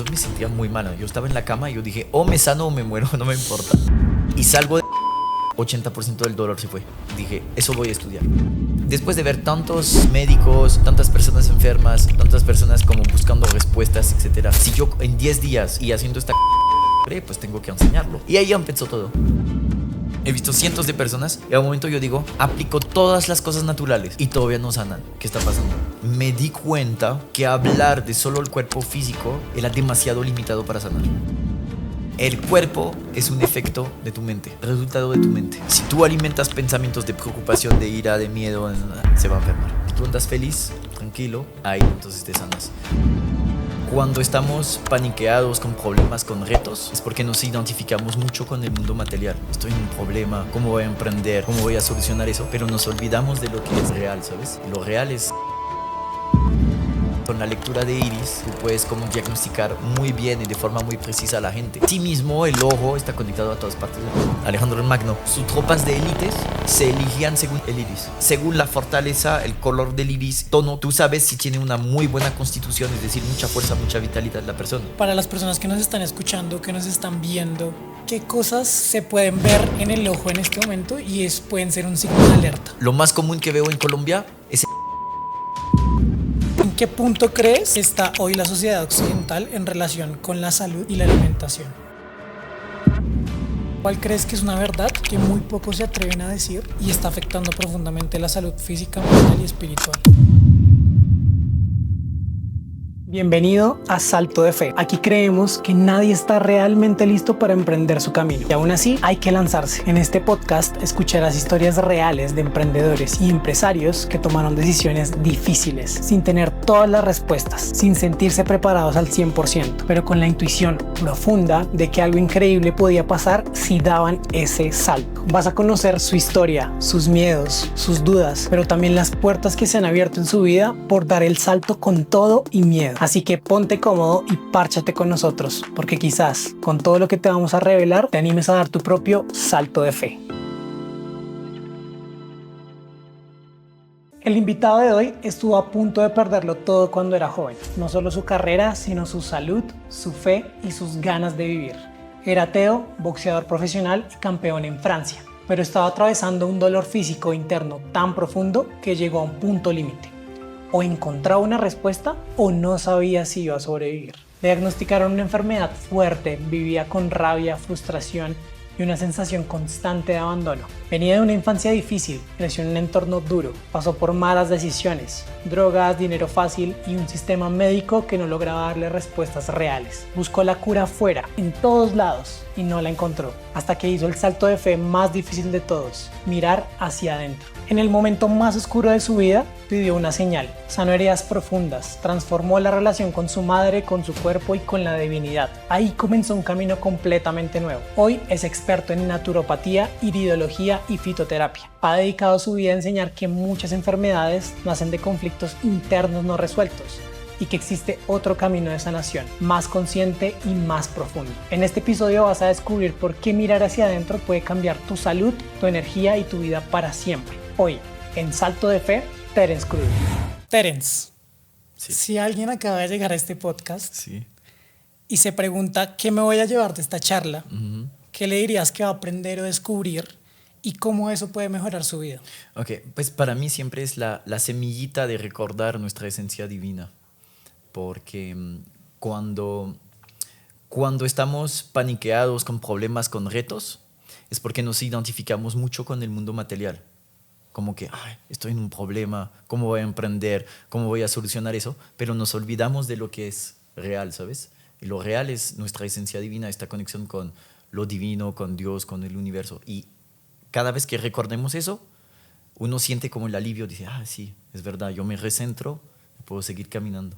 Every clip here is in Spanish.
yo me sentía muy mal. Yo estaba en la cama y yo dije, o me sano o me muero, no me importa. Y salgo de 80% del dolor se fue. Dije, eso voy a estudiar. Después de ver tantos médicos, tantas personas enfermas, tantas personas como buscando respuestas, etc. Si yo en 10 días y haciendo esta pues tengo que enseñarlo. Y ahí empezó todo. He visto cientos de personas y al momento yo digo, aplico todas las cosas naturales y todavía no sanan. ¿Qué está pasando? Me di cuenta que hablar de solo el cuerpo físico era demasiado limitado para sanar. El cuerpo es un efecto de tu mente, resultado de tu mente. Si tú alimentas pensamientos de preocupación, de ira, de miedo, se va a enfermar. Si tú andas feliz, tranquilo, ahí entonces te sanas. Cuando estamos paniqueados con problemas, con retos, es porque nos identificamos mucho con el mundo material. Estoy en un problema, ¿cómo voy a emprender? ¿Cómo voy a solucionar eso? Pero nos olvidamos de lo que es real, ¿sabes? Lo real es... Con la lectura de iris, tú puedes como diagnosticar muy bien y de forma muy precisa a la gente. Sí mismo, el ojo está conectado a todas partes del cuerpo. Alejandro el Magno, sus tropas de élites se elegían según el iris. Según la fortaleza, el color del iris, tono, tú sabes si tiene una muy buena constitución, es decir, mucha fuerza, mucha vitalidad la persona. Para las personas que nos están escuchando, que nos están viendo, ¿qué cosas se pueden ver en el ojo en este momento y pueden ser un signo de alerta? Lo más común que veo en Colombia es... ¿En qué punto crees que está hoy la sociedad occidental en relación con la salud y la alimentación? ¿Cuál crees que es una verdad que muy pocos se atreven a decir y está afectando profundamente la salud física, mental y espiritual? Bienvenido a Salto de Fe. Aquí creemos que nadie está realmente listo para emprender su camino y aún así hay que lanzarse. En este podcast escucharás historias reales de emprendedores y empresarios que tomaron decisiones difíciles sin tener todas las respuestas, sin sentirse preparados al 100%, pero con la intuición profunda de que algo increíble podía pasar si daban ese salto. Vas a conocer su historia, sus miedos, sus dudas, pero también las puertas que se han abierto en su vida por dar el salto con todo y miedo. Así que ponte cómodo y párchate con nosotros, porque quizás con todo lo que te vamos a revelar te animes a dar tu propio salto de fe. El invitado de hoy estuvo a punto de perderlo todo cuando era joven. No solo su carrera, sino su salud, su fe y sus ganas de vivir. Era ateo, boxeador profesional y campeón en Francia, pero estaba atravesando un dolor físico interno tan profundo que llegó a un punto límite. O encontraba una respuesta o no sabía si iba a sobrevivir. Le diagnosticaron una enfermedad fuerte, vivía con rabia, frustración y una sensación constante de abandono. Venía de una infancia difícil, creció en un entorno duro, pasó por malas decisiones, drogas, dinero fácil y un sistema médico que no lograba darle respuestas reales. Buscó la cura afuera, en todos lados, y no la encontró, hasta que hizo el salto de fe más difícil de todos, mirar hacia adentro. En el momento más oscuro de su vida, pidió una señal, sanó heridas profundas, transformó la relación con su madre, con su cuerpo y con la divinidad. Ahí comenzó un camino completamente nuevo. Hoy es experto en naturopatía, iridología y fitoterapia. Ha dedicado su vida a enseñar que muchas enfermedades nacen de conflictos internos no resueltos y que existe otro camino de sanación, más consciente y más profundo. En este episodio vas a descubrir por qué mirar hacia adentro puede cambiar tu salud, tu energía y tu vida para siempre. Hoy, en Salto de Fe, Terence Cruz. Terence, Sí. si alguien acaba de llegar a este podcast Sí. y se pregunta qué me voy a llevar de esta charla, ¿qué le dirías que va a aprender o descubrir y cómo eso puede mejorar su vida? Ok, pues para mí siempre es la semillita de recordar nuestra esencia divina. Porque cuando estamos paniqueados con problemas, con retos, es porque nos identificamos mucho con el mundo material. Como que, ay, estoy en un problema, ¿cómo voy a emprender? ¿Cómo voy a solucionar eso? Pero nos olvidamos de lo que es real, ¿sabes? Y lo real es nuestra esencia divina, esta conexión con lo divino, con Dios, con el universo. Y cada vez que recordemos eso, uno siente como el alivio, dice, ah, sí, es verdad, yo me recentro, puedo seguir caminando.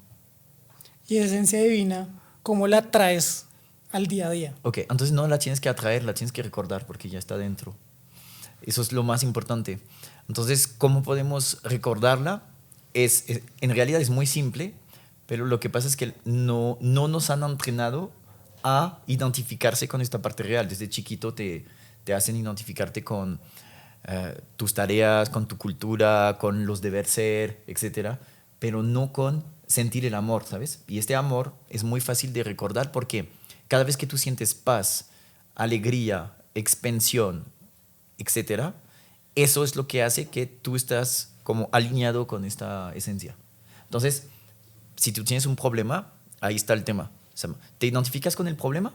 Y esencia divina, ¿cómo la traes al día a día? Ok, entonces no la tienes que atraer, la tienes que recordar porque ya está dentro. Eso es lo más importante. Entonces, ¿cómo podemos recordarla? En realidad es muy simple, pero lo que pasa es que no nos han entrenado a identificarse con esta parte real. Desde chiquito te hacen identificarte con tus tareas, con tu cultura, con los deber ser, etc. Pero no con sentir el amor, ¿sabes? Y este amor es muy fácil de recordar porque cada vez que tú sientes paz, alegría, expansión, etcétera, eso es lo que hace que tú estás como alineado con esta esencia. Entonces, si tú tienes un problema, ahí está el tema. O sea, ¿te identificas con el problema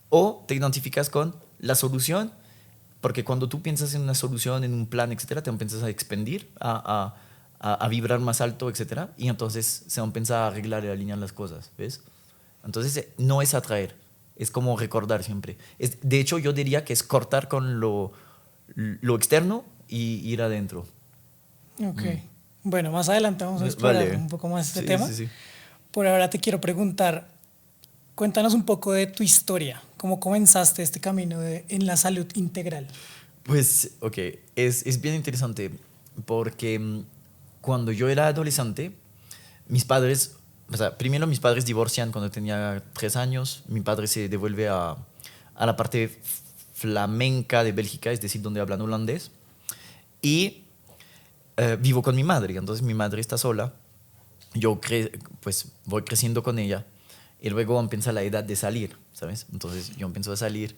o te identificas con la solución? Porque cuando tú piensas en una solución, en un plan, etcétera, te empiezas a expandir, a vibrar más alto, etcétera, y entonces se empieza a arreglar y a alinear las cosas, ¿ves? Entonces, no es atraer, es como recordar siempre. De hecho, yo diría que es cortar con lo externo y ir adentro. Ok. Bueno, más adelante vamos a explorar Vale. un poco más este Sí, tema. sí, sí. Por ahora te quiero preguntar, cuéntanos un poco de tu historia, cómo comenzaste este camino en la salud integral. Pues, ok, es bien interesante porque cuando yo era adolescente, mis padres, o sea, primero mis padres divorcian cuando tenía 3 años, mi padre se devuelve a la parte flamenca de Bélgica, es decir, donde hablan holandés, y vivo con mi madre, entonces mi madre está sola, pues voy creciendo con ella, y luego empieza la edad de salir, ¿sabes? Entonces yo empiezo a salir,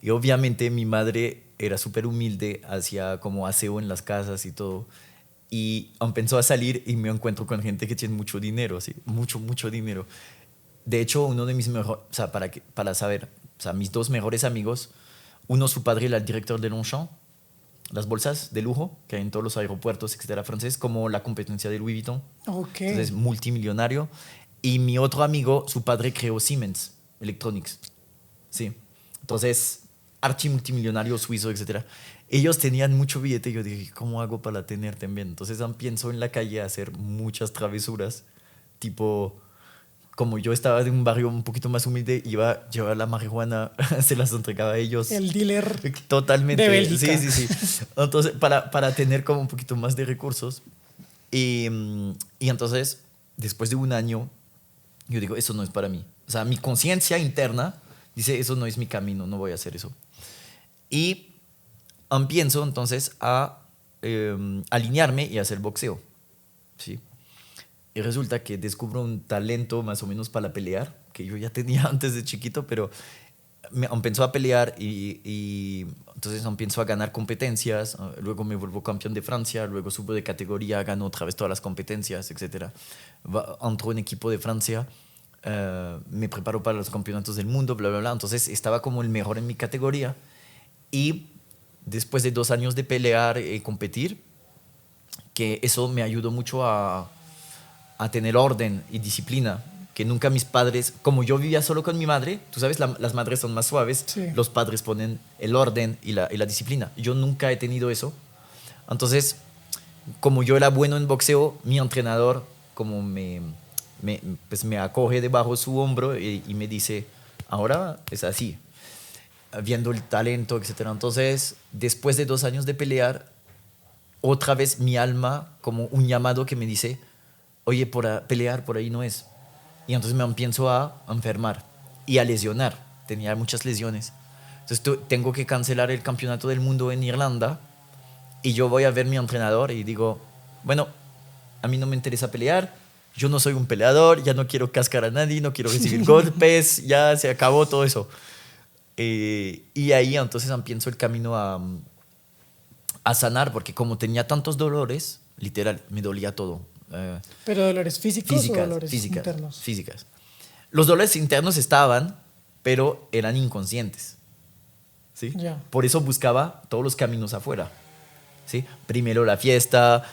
y obviamente mi madre era súper humilde, hacía como aseo en las casas y todo, y empezó a salir y me encuentro con gente que tiene mucho dinero, ¿sí? Mucho, mucho dinero. De hecho, uno de mis mejores, o sea, para saber, o sea, mis dos mejores amigos, uno su padre era el director de Longchamp, las bolsas de lujo que hay en todos los aeropuertos, etcétera, francés, como la competencia de Louis Vuitton. Ok. Entonces, multimillonario. Y mi otro amigo, su padre creó Siemens Electronics. Sí. Entonces, archimultimillonario suizo, etcétera. Ellos tenían mucho billete y yo dije, ¿cómo hago para tener también? Entonces pienso en la calle a hacer muchas travesuras, tipo, como yo estaba de un barrio un poquito más humilde, iba a llevar la marihuana, se las entregaba a ellos. El dealer Totalmente. de Bélgica. Sí, sí, sí. Entonces, para tener como un poquito más de recursos. Y entonces, después de un año, yo digo, eso no es para mí. O sea, mi conciencia interna dice, eso no es mi camino, no voy a hacer eso. Y empiezo entonces a alinearme y a hacer boxeo. ¿Sí? Y resulta que descubro un talento más o menos para pelear, que yo ya tenía antes de chiquito, pero me empezó a pelear y entonces empiezo a ganar competencias, luego me vuelvo campeón de Francia, luego subo de categoría, gano otra vez todas las competencias, etc. Entro en equipo de Francia, me preparo para los campeonatos del mundo, bla, bla, bla. Entonces estaba como el mejor en mi categoría y después de 2 años de pelear y competir, que eso me ayudó mucho a tener orden y disciplina, que nunca mis padres, como yo vivía solo con mi madre, tú sabes, las madres son más suaves, Sí. los padres ponen el orden y la disciplina. Yo nunca he tenido eso. Entonces, como yo era bueno en boxeo, mi entrenador como pues me acoge debajo su hombro y me dice, ahora es así, viendo el talento, etc. Entonces, después de 2 años de pelear, otra vez mi alma, como un llamado que me dice, oye, pelear por ahí no es. Y entonces me empiezo a enfermar y a lesionar. Tenía muchas lesiones. Entonces tengo que cancelar el campeonato del mundo en Irlanda y yo voy a ver a mi entrenador y digo, bueno, a mí no me interesa pelear, yo no soy un peleador, ya no quiero cascar a nadie, no quiero recibir golpes, ya se acabó todo eso. Y ahí entonces empiezo el camino a sanar, porque como tenía tantos dolores, literal, me dolía todo. ¿Pero dolores físicos o dolores internos? Físicas. Los dolores internos estaban, pero eran inconscientes. ¿Sí? Ya. Por eso buscaba todos los caminos afuera. ¿Sí? Primero la fiesta,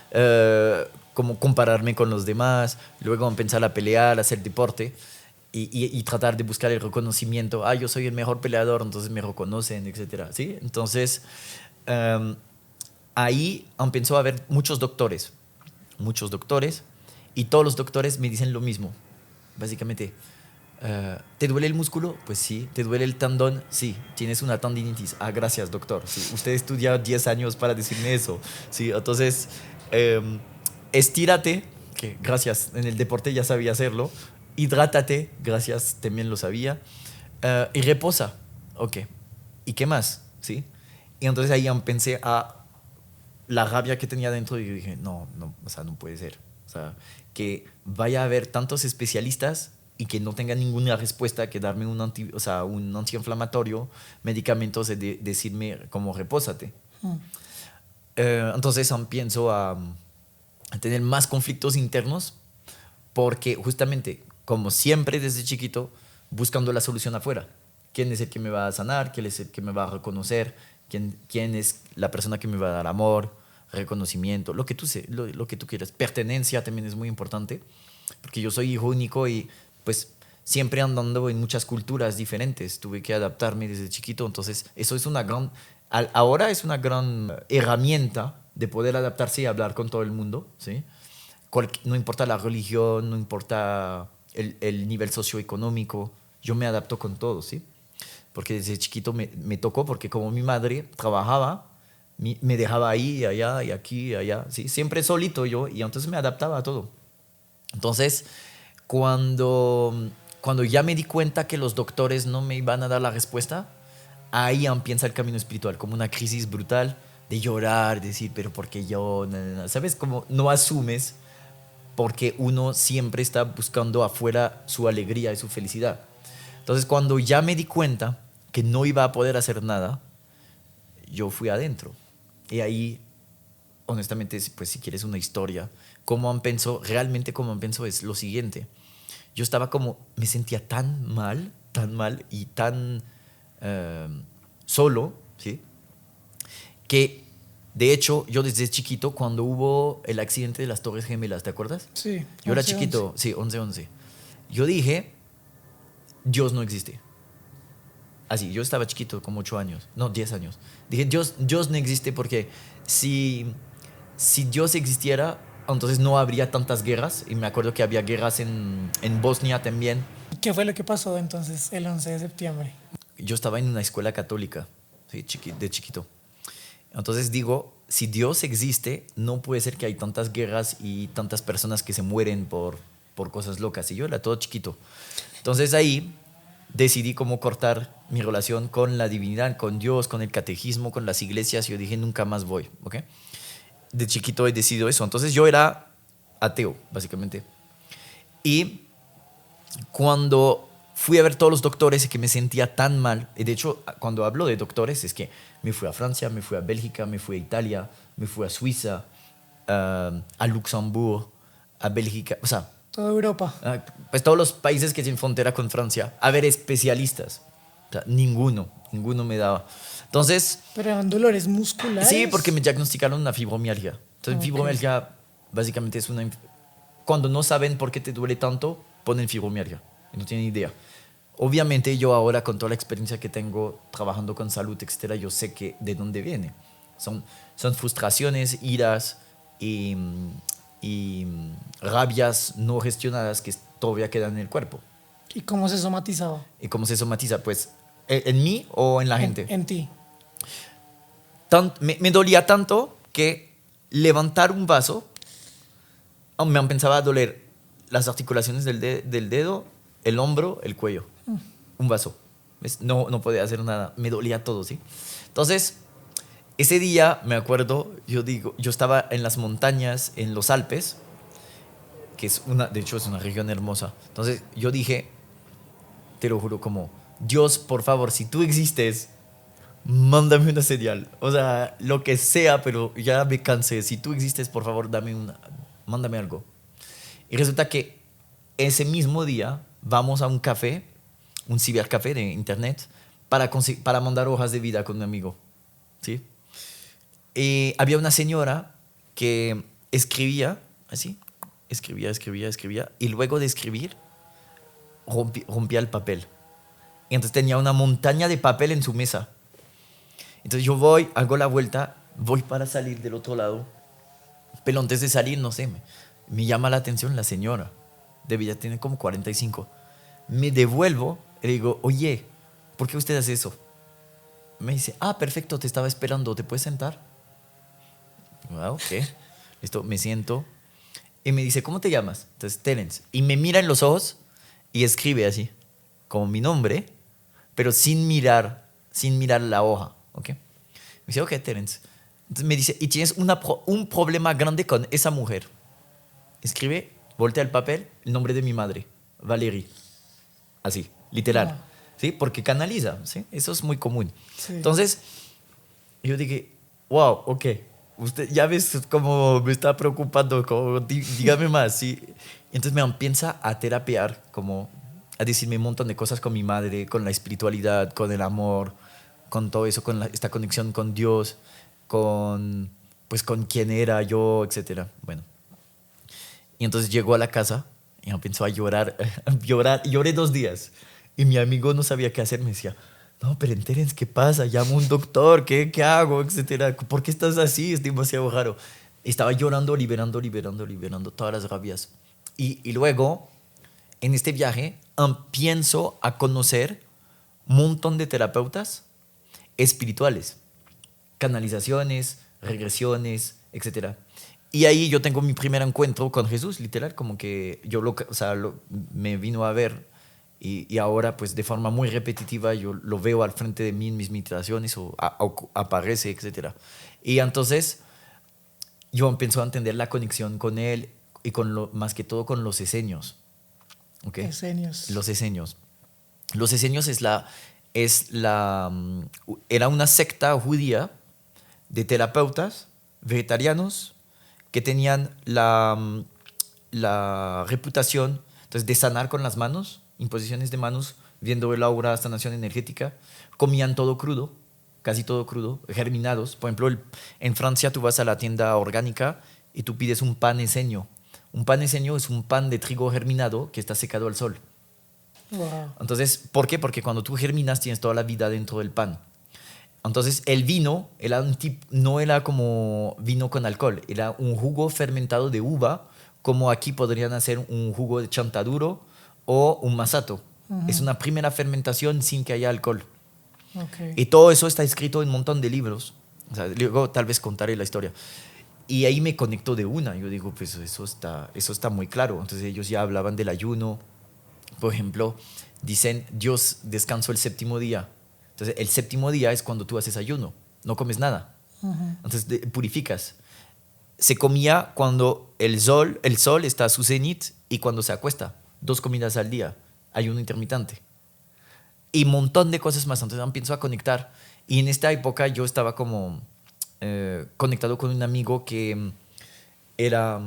como compararme con los demás, luego empezar a pelear, a hacer deporte y tratar de buscar el reconocimiento. Yo soy el mejor peleador, entonces me reconocen, etc. ¿Sí? Entonces, ahí empezó a haber muchos doctores, y todos los doctores me dicen lo mismo, básicamente. ¿Te duele el músculo? Pues sí. ¿Te duele el tendón? Sí. ¿Tienes una tendinitis? Gracias, doctor. Sí. Usted estudió 10 años para decirme eso. Sí. Entonces, estírate, que gracias, en el deporte ya sabía hacerlo. Hidrátate, gracias, también lo sabía. Y reposa. Ok. ¿Y qué más? ¿Sí? Y entonces ahí empecé a la rabia que tenía dentro y dije, no, o sea, no puede ser. O sea, que vaya a haber tantos especialistas y que no tengan ninguna respuesta que darme un antiinflamatorio, medicamentos y decirme como repósate. Entonces empiezo a tener más conflictos internos porque justamente, como siempre desde chiquito, buscando la solución afuera. ¿Quién es el que me va a sanar? ¿Quién es el que me va a reconocer? ¿Quién es la persona que me va a dar amor, reconocimiento? Lo que tú quieras. Pertenencia también es muy importante, porque yo soy hijo único y pues siempre andando en muchas culturas diferentes. Tuve que adaptarme desde chiquito, entonces eso es ahora es una gran herramienta de poder adaptarse y hablar con todo el mundo, ¿sí? No importa la religión, no importa el nivel socioeconómico, yo me adapto con todo, ¿sí? Porque desde chiquito me tocó, porque como mi madre trabajaba, me dejaba ahí, allá, y aquí, y allá, ¿sí? Siempre solito yo, y entonces me adaptaba a todo. Entonces, cuando ya me di cuenta que los doctores no me iban a dar la respuesta, ahí empieza el camino espiritual, como una crisis brutal de llorar, decir, pero ¿por qué yo? ¿Sabes? Como no asumes, porque uno siempre está buscando afuera su alegría y su felicidad. Entonces, cuando ya me di cuenta que no iba a poder hacer nada, yo fui adentro. Y ahí, honestamente, pues si quieres una historia, realmente cómo empezó es lo siguiente. Yo estaba me sentía tan mal y tan solo, ¿sí? Que, de hecho, yo desde chiquito, cuando hubo el accidente de las Torres Gemelas, ¿te acuerdas? Sí. Yo era chiquito, sí, 11. Yo dije, Dios no existe. Así, yo estaba chiquito, como 8 años, no, 10 años. Dije, Dios no existe porque si Dios existiera, entonces no habría tantas guerras. Y me acuerdo que había guerras en Bosnia también. ¿Qué fue lo que pasó entonces el 11 de septiembre? Yo estaba en una escuela católica, ¿sí? De chiquito. Entonces digo, si Dios existe, no puede ser que hay tantas guerras y tantas personas que se mueren por cosas locas. Y yo era todo chiquito. Entonces ahí decidí cómo cortar mi relación con la divinidad, con Dios, con el catecismo, con las iglesias. Y yo dije, nunca más voy, ¿ok? De chiquito he decidido eso. Entonces yo era ateo, básicamente. Y cuando fui a ver todos los doctores y que me sentía tan mal, y de hecho, cuando hablo de doctores, es que me fui a Francia, me fui a Bélgica, me fui a Italia, me fui a Suiza, a Luxemburgo, a Bélgica, o sea, Toda Europa. pues todos los países que tienen frontera con Francia, a ver especialistas. O sea, ninguno me daba. Entonces, Pero eran dolores musculares. sí, porque me diagnosticaron una fibromialgia. Entonces, Ok. fibromialgia básicamente es cuando no saben por qué te duele tanto, ponen fibromialgia. Y no tienen idea. Obviamente yo ahora, con toda la experiencia que tengo trabajando con salud, etcétera, yo sé de dónde viene. Son frustraciones, iras y rabias no gestionadas que todavía quedan en el cuerpo. ¿Y cómo se somatizaba? ¿Y cómo se somatiza? Pues, ¿en mí o en la gente? En ti. Me dolía tanto que levantar un vaso me empezaba a doler las articulaciones del dedo, el hombro, el cuello. Un vaso. ¿Ves? No podía hacer nada. Me dolía todo, ¿sí? Entonces, ese día, me acuerdo, yo estaba en las montañas, en los Alpes, que de hecho es una región hermosa. Entonces, yo dije, te lo juro, como, Dios, por favor, si tú existes, mándame una señal. O sea, lo que sea, pero ya me cansé. Si tú existes, por favor, mándame algo. Y resulta que ese mismo día vamos a un café, un cibercafé de internet, para mandar hojas de vida con un amigo. ¿Sí? Y había una señora que escribía, así, escribía, y luego de escribir, rompía el papel. Y entonces tenía una montaña de papel en su mesa. Entonces yo hago la vuelta, voy para salir del otro lado, pero antes de salir, no sé, me llama la atención la señora. Debía tener como 45. Me devuelvo y le digo, oye, ¿por qué usted hace eso? Me dice, perfecto, te estaba esperando, ¿te puedes sentar? Ok, listo, me siento. Y me dice, ¿cómo te llamas? Entonces, Terence. Y me mira en los ojos y escribe así, como mi nombre, pero sin mirar la hoja. ¿Ok? Me dice, ok, Terence. Entonces me dice, y tienes un problema grande con esa mujer. Escribe voltea el papel, el nombre de mi madre, Valerie. Así, literal. Ah. ¿Sí? Porque canaliza, ¿sí? Eso es muy común. Sí. Entonces, yo dije, wow, ok. Usted ya ves cómo me está preocupando, como, dígame más, ¿sí? Entonces me empieza a terapiar, como a decirme un montón de cosas con mi madre, con la espiritualidad, con el amor, con todo eso, con esta conexión con Dios, pues con quién era yo, etcétera. Bueno, y entonces llegó a la casa y empezó a llorar, llorar, y lloré 2 días. Y mi amigo no sabía qué hacer, me decía, no, pero Terence, ¿qué pasa? Llamo a un doctor, ¿qué hago? Etcétera. ¿Por qué estás así? Es demasiado raro. Estaba llorando, liberando todas las rabias. Y luego, en este viaje, empiezo a conocer un montón de terapeutas espirituales, canalizaciones, regresiones, etcétera. Y ahí yo tengo mi primer encuentro con Jesús, literal, como que yo o sea, me vino a ver y ahora pues de forma muy repetitiva yo lo veo al frente de mí en mis meditaciones o aparece, etcétera. Y entonces yo empiezo a entender la conexión con él y más que todo con los esenios. ¿Okay? Esenios. Los esenios. Los esenios era una secta judía de terapeutas vegetarianos que tenían la reputación entonces, de sanar con las manos, imposiciones de manos, viendo el aura, sanación energética. Comían todo crudo, casi todo crudo, germinados. Por ejemplo, en Francia tú vas a la tienda orgánica y tú pides un pan eseño. Un pan eseño es un pan de trigo germinado que está secado al sol. Wow. Entonces, ¿por qué? Porque cuando tú germinas tienes toda la vida dentro del pan. Entonces, el vino no era como vino con alcohol, era un jugo fermentado de uva, como aquí podrían hacer un jugo de chontaduro o un masato. Es una primera fermentación sin que haya alcohol. Okay. Y todo eso está escrito en un montón de libros. O sea, luego tal vez contaré la historia. Y ahí me conecto de una. Yo digo, pues eso está muy claro. Entonces ellos ya hablaban del ayuno. Por ejemplo, dicen, Dios descansó el séptimo día. Entonces el séptimo día es cuando tú haces ayuno. No comes nada. Entonces purificas. Se comía cuando el sol está a su cenit y cuando se acuesta. 2 comidas al día. Ayuno intermitente. Y un montón de cosas más. Entonces empiezo a conectar. Y en esta época yo estaba como conectado con un amigo que era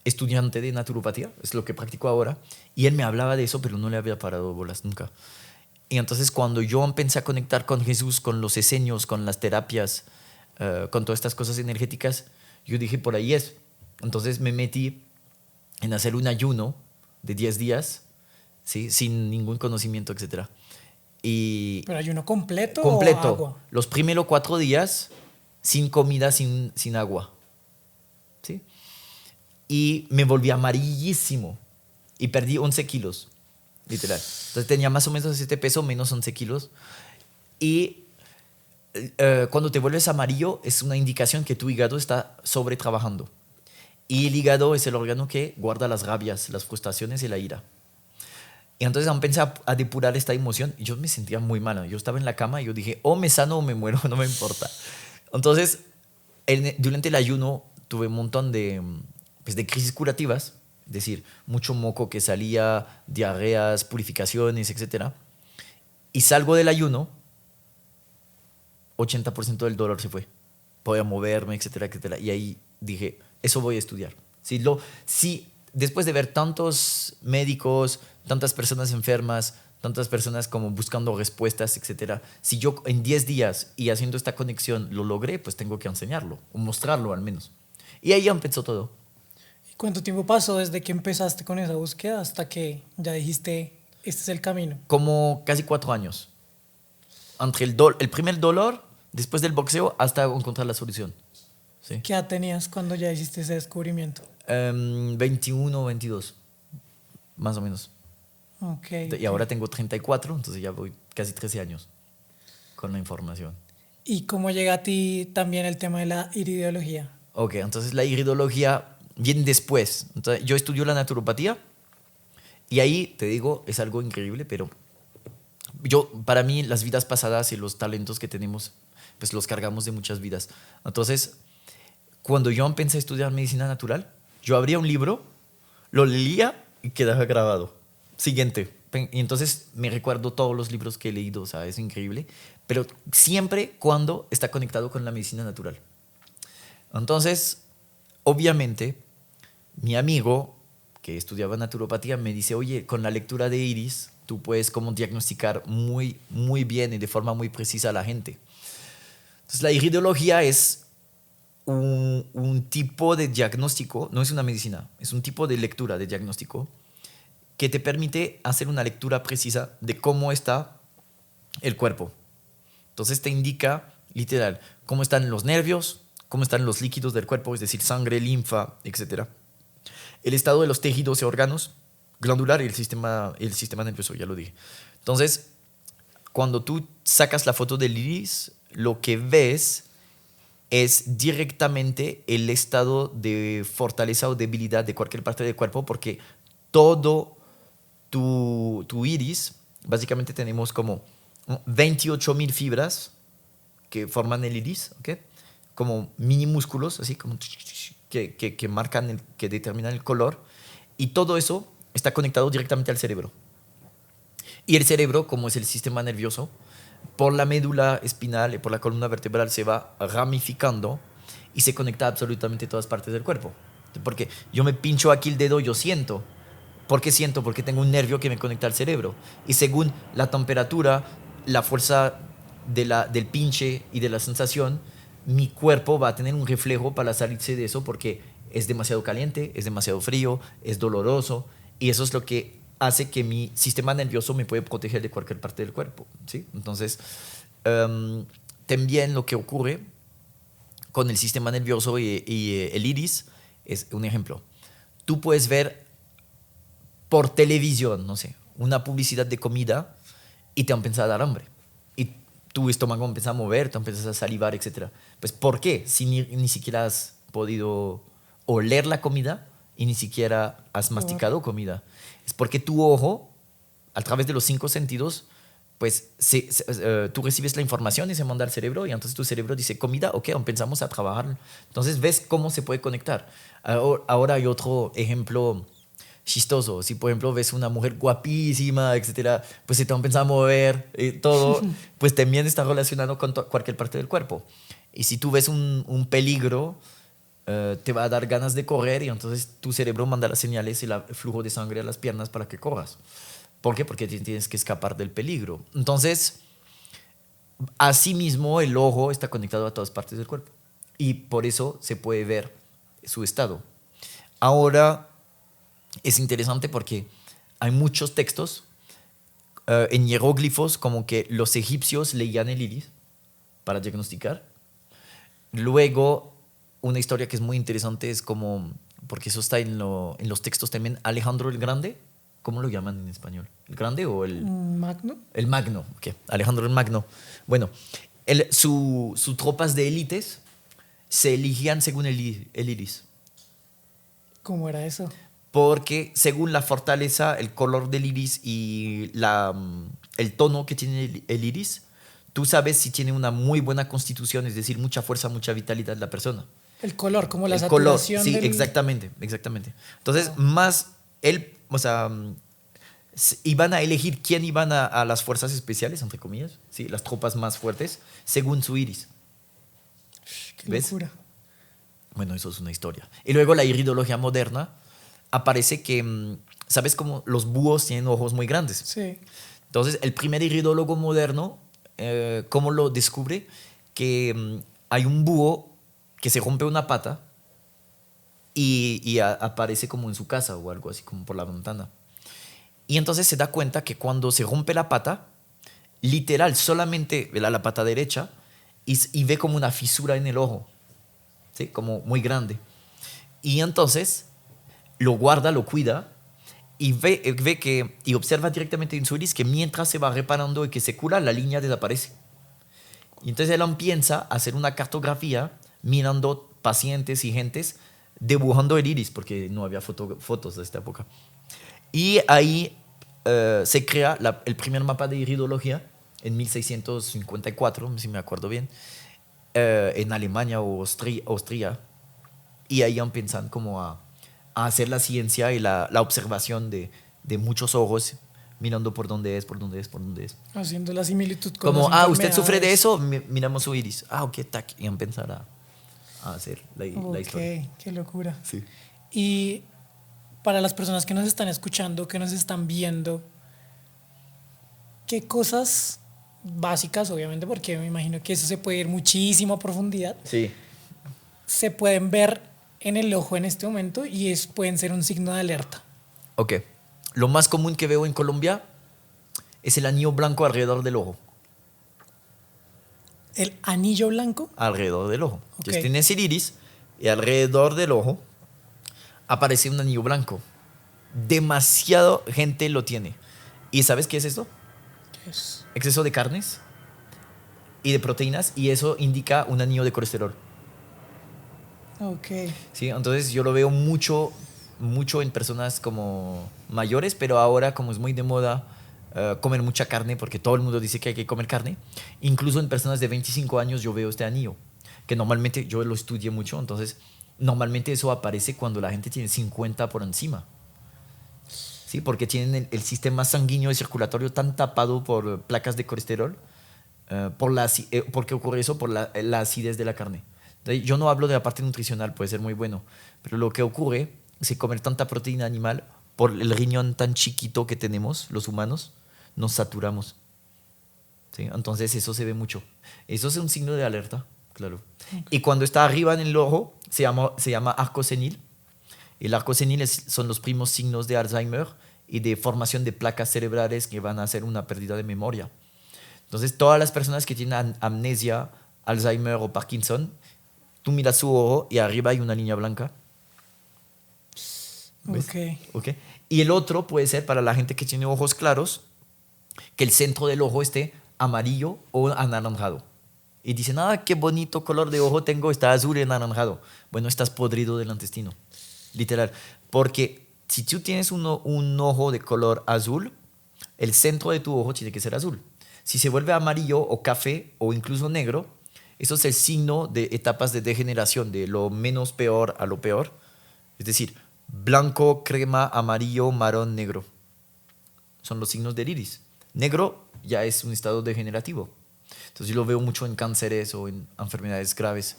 estudiante de naturopatía, es lo que practico ahora, y él me hablaba de eso, pero no le había parado bolas nunca. Y entonces cuando yo empecé a conectar con Jesús, con los esenios, con las terapias, con todas estas cosas energéticas, yo dije, por ahí es. Entonces me metí en hacer un ayuno de 10 días, ¿sí? Sin ningún conocimiento, etcétera. ¿Pero ayuno completo completo. o agua? Los primeros 4 días sin comida, sin agua. ¿Sí? Y me volví amarillísimo y perdí 11 kilos, literal. Entonces tenía más o menos este peso, menos 11 kilos. Y cuando te vuelves amarillo es una indicación que tu hígado está sobretrabajando. Y el hígado es el órgano que guarda las rabias, las frustraciones y la ira. Y entonces empecé a depurar esta emoción y yo me sentía muy mal. Yo estaba en la cama y yo dije, o me sano o me muero, no me importa. Entonces, durante el ayuno tuve un montón de crisis curativas, es decir, mucho moco que salía, diarreas, purificaciones, etc. Y salgo del ayuno, 80% del dolor se fue. Podía moverme, etcétera, etcétera. Y ahí dije, eso voy a estudiar. Si después de ver tantos médicos, tantas personas enfermas, tantas personas como buscando respuestas, etcétera, si yo en 10 días y haciendo esta conexión lo logré, pues tengo que enseñarlo, o mostrarlo al menos. Y ahí empezó todo. ¿Y cuánto tiempo pasó desde que empezaste con esa búsqueda hasta que ya dijiste, este es el camino? Como casi 4 años. Entre el primer dolor, después del boxeo, hasta encontrar la solución. ¿Sí? ¿Qué edad tenías cuando ya hiciste ese descubrimiento? 21, 22, más o menos. Okay, Y ahora tengo 34, entonces ya voy casi 13 años con la información. ¿Y cómo llega a ti también el tema de la iridiología? Ok, entonces la iridología viene después. Entonces, yo estudio la naturopatía y ahí, te digo, es algo increíble, pero para mí las vidas pasadas y los talentos que tenemos, pues los cargamos de muchas vidas. Entonces, cuando yo empecé a estudiar medicina natural, yo abría un libro, lo leía y quedaba grabado. Siguiente. Y entonces me recuerdo todos los libros que he leído, o sea, es increíble. Pero siempre cuando está conectado con la medicina natural. Entonces, obviamente, mi amigo que estudiaba naturopatía me dice, oye, con la lectura de iris, tú puedes como diagnosticar muy, muy bien y de forma muy precisa a la gente. Entonces, la iridología es un tipo de diagnóstico, no es una medicina, es un tipo de lectura de diagnóstico que te permite hacer una lectura precisa de cómo está el cuerpo. Entonces te indica, literal, cómo están los nervios, cómo están los líquidos del cuerpo, es decir, sangre, linfa, etc. El estado de los tejidos y órganos, glandular y el sistema nervioso, ya lo dije. Entonces, cuando tú sacas la foto del iris, lo que ves es directamente el estado de fortaleza o debilidad de cualquier parte del cuerpo, porque todo tu iris, básicamente tenemos como 28.000 fibras que forman el iris, ¿ok? Como mini músculos, así como que marcan, que determinan el color, y todo eso está conectado directamente al cerebro. Y el cerebro, como es el sistema nervioso, por la médula espinal y por la columna vertebral se va ramificando y se conecta a absolutamente todas partes del cuerpo. Porque yo me pincho aquí el dedo, yo siento. ¿Por qué siento? Porque tengo un nervio que me conecta al cerebro. Y según la temperatura, la fuerza del pinche y de la sensación, mi cuerpo va a tener un reflejo para salirse de eso porque es demasiado caliente, es demasiado frío, es doloroso. Y eso es lo que hace que mi sistema nervioso me puede proteger de cualquier parte del cuerpo, ¿sí? Entonces, también lo que ocurre con el sistema nervioso y el iris es un ejemplo. Tú puedes ver por televisión, no sé, una publicidad de comida y te empieza a dar hambre. Y tu estómago empieza a mover, te empiezas a salivar, etc. Pues, ¿por qué? Si ni siquiera has podido oler la comida y ni siquiera has masticado comida. Es porque tu ojo, a través de los 5 sentidos, pues tú recibes la información y se manda al cerebro y entonces tu cerebro dice comida, ok, empezamos a trabajar. Entonces ves cómo se puede conectar. Ahora hay otro ejemplo chistoso. Si por ejemplo ves una mujer guapísima, etcétera, pues se te empieza a mover todo, pues también está relacionado con cualquier parte del cuerpo. Y si tú ves un peligro, te va a dar ganas de correr y entonces tu cerebro manda las señales y el flujo de sangre a las piernas para que corras. ¿Por qué? Porque tienes que escapar del peligro. Entonces, asimismo, el ojo está conectado a todas partes del cuerpo y por eso se puede ver su estado. Ahora, es interesante porque hay muchos textos en hieróglifos como que los egipcios leían el iris para diagnosticar. Luego, una historia que es muy interesante es como, porque eso está en los textos también, Alejandro el Grande, ¿cómo lo llaman en español? ¿El Grande o el...? Magno. El Magno, ok. Alejandro el Magno. Bueno, sus tropas de élites se elegían según el iris. ¿Cómo era eso? Porque según la fortaleza, el color del iris y el tono que tiene el iris, tú sabes si tiene una muy buena constitución, es decir, mucha fuerza, mucha vitalidad la persona. El color, como la El color, saturación sí, del... exactamente. Entonces, más él, o sea, iban a elegir quién iban a las fuerzas especiales, entre comillas, ¿sí? Las tropas más fuertes, según su iris. Qué ¿Ves? locura. Bueno, eso es una historia. Y luego la iridología moderna aparece que, ¿sabes cómo los búhos tienen ojos muy grandes? Sí. Entonces, el primer iridólogo moderno, ¿cómo lo descubre? Que hay un búho que se rompe una pata y aparece como en su casa o algo así, como por la ventana. Y entonces se da cuenta que cuando se rompe la pata, literal, solamente ve la pata derecha y ve como una fisura en el ojo, ¿sí? Como muy grande. Y entonces lo guarda, lo cuida y y observa directamente en su iris que mientras se va reparando y que se cura, la línea desaparece. Y entonces él empieza a hacer una cartografía mirando pacientes y gentes, dibujando el iris, porque no había fotos de esta época. Y ahí se crea el primer mapa de iridología en 1654, si me acuerdo bien, en Alemania o Austria. Y ahí empiezan como a a hacer la ciencia y la observación de muchos ojos, mirando por dónde es, por dónde es, por dónde es. Haciendo la similitud con Como, las usted sufre de enfermedades. eso, miramos su iris. Ok, tac, y empezar a hacer la historia. Ok, qué locura. Sí. Y para las personas que nos están escuchando, que nos están viendo, ¿qué cosas básicas, obviamente, porque me imagino que eso se puede ir muchísimo a profundidad, Sí. se pueden ver en el ojo en este momento y pueden ser un signo de alerta? Ok. Lo más común que veo en Colombia es el anillo blanco alrededor del ojo. El anillo blanco. Alrededor del ojo. Ok. Entonces tienes el iris y alrededor del ojo aparece un anillo blanco. Demasiado gente lo tiene. ¿Y sabes qué es esto? ¿Qué es? Exceso de carnes y de proteínas, y eso indica un anillo de colesterol. Ok. ¿Sí? Entonces yo lo veo mucho, mucho en personas como mayores, pero ahora como es muy de moda comer mucha carne, porque todo el mundo dice que hay que comer carne, incluso en personas de 25 años yo veo este anillo, que normalmente yo lo estudié mucho, entonces normalmente eso aparece cuando la gente tiene 50 por encima. ¿Sí? Porque tienen el sistema sanguíneo y circulatorio tan tapado por placas de colesterol, porque ocurre eso por la acidez de la carne. Entonces, yo no hablo de la parte nutricional, puede ser muy bueno, pero lo que ocurre es que comer tanta proteína animal, por el riñón tan chiquito que tenemos los humanos, nos saturamos. ¿Sí? Entonces eso se ve mucho. Eso es un signo de alerta, claro. Okay. Y cuando está arriba en el ojo, se llama arco senil. El arco senil son los primos signos de Alzheimer y de formación de placas cerebrales que van a hacer una pérdida de memoria. Entonces, todas las personas que tienen amnesia, Alzheimer o Parkinson, tú miras su ojo y arriba hay una línea blanca. ¿Ves? Okay. Y el otro puede ser para la gente que tiene ojos claros, que el centro del ojo esté amarillo o anaranjado. Y dicen, qué bonito color de ojo tengo, está azul y anaranjado. Bueno, estás podrido del intestino. Literal. Porque si tú tienes un ojo de color azul, el centro de tu ojo tiene que ser azul. Si se vuelve amarillo o café o incluso negro, eso es el signo de etapas de degeneración, de lo menos peor a lo peor. Es decir, blanco, crema, amarillo, marrón, negro. Son los signos del iris. Negro ya es un estado degenerativo. Entonces yo lo veo mucho en cánceres o en enfermedades graves,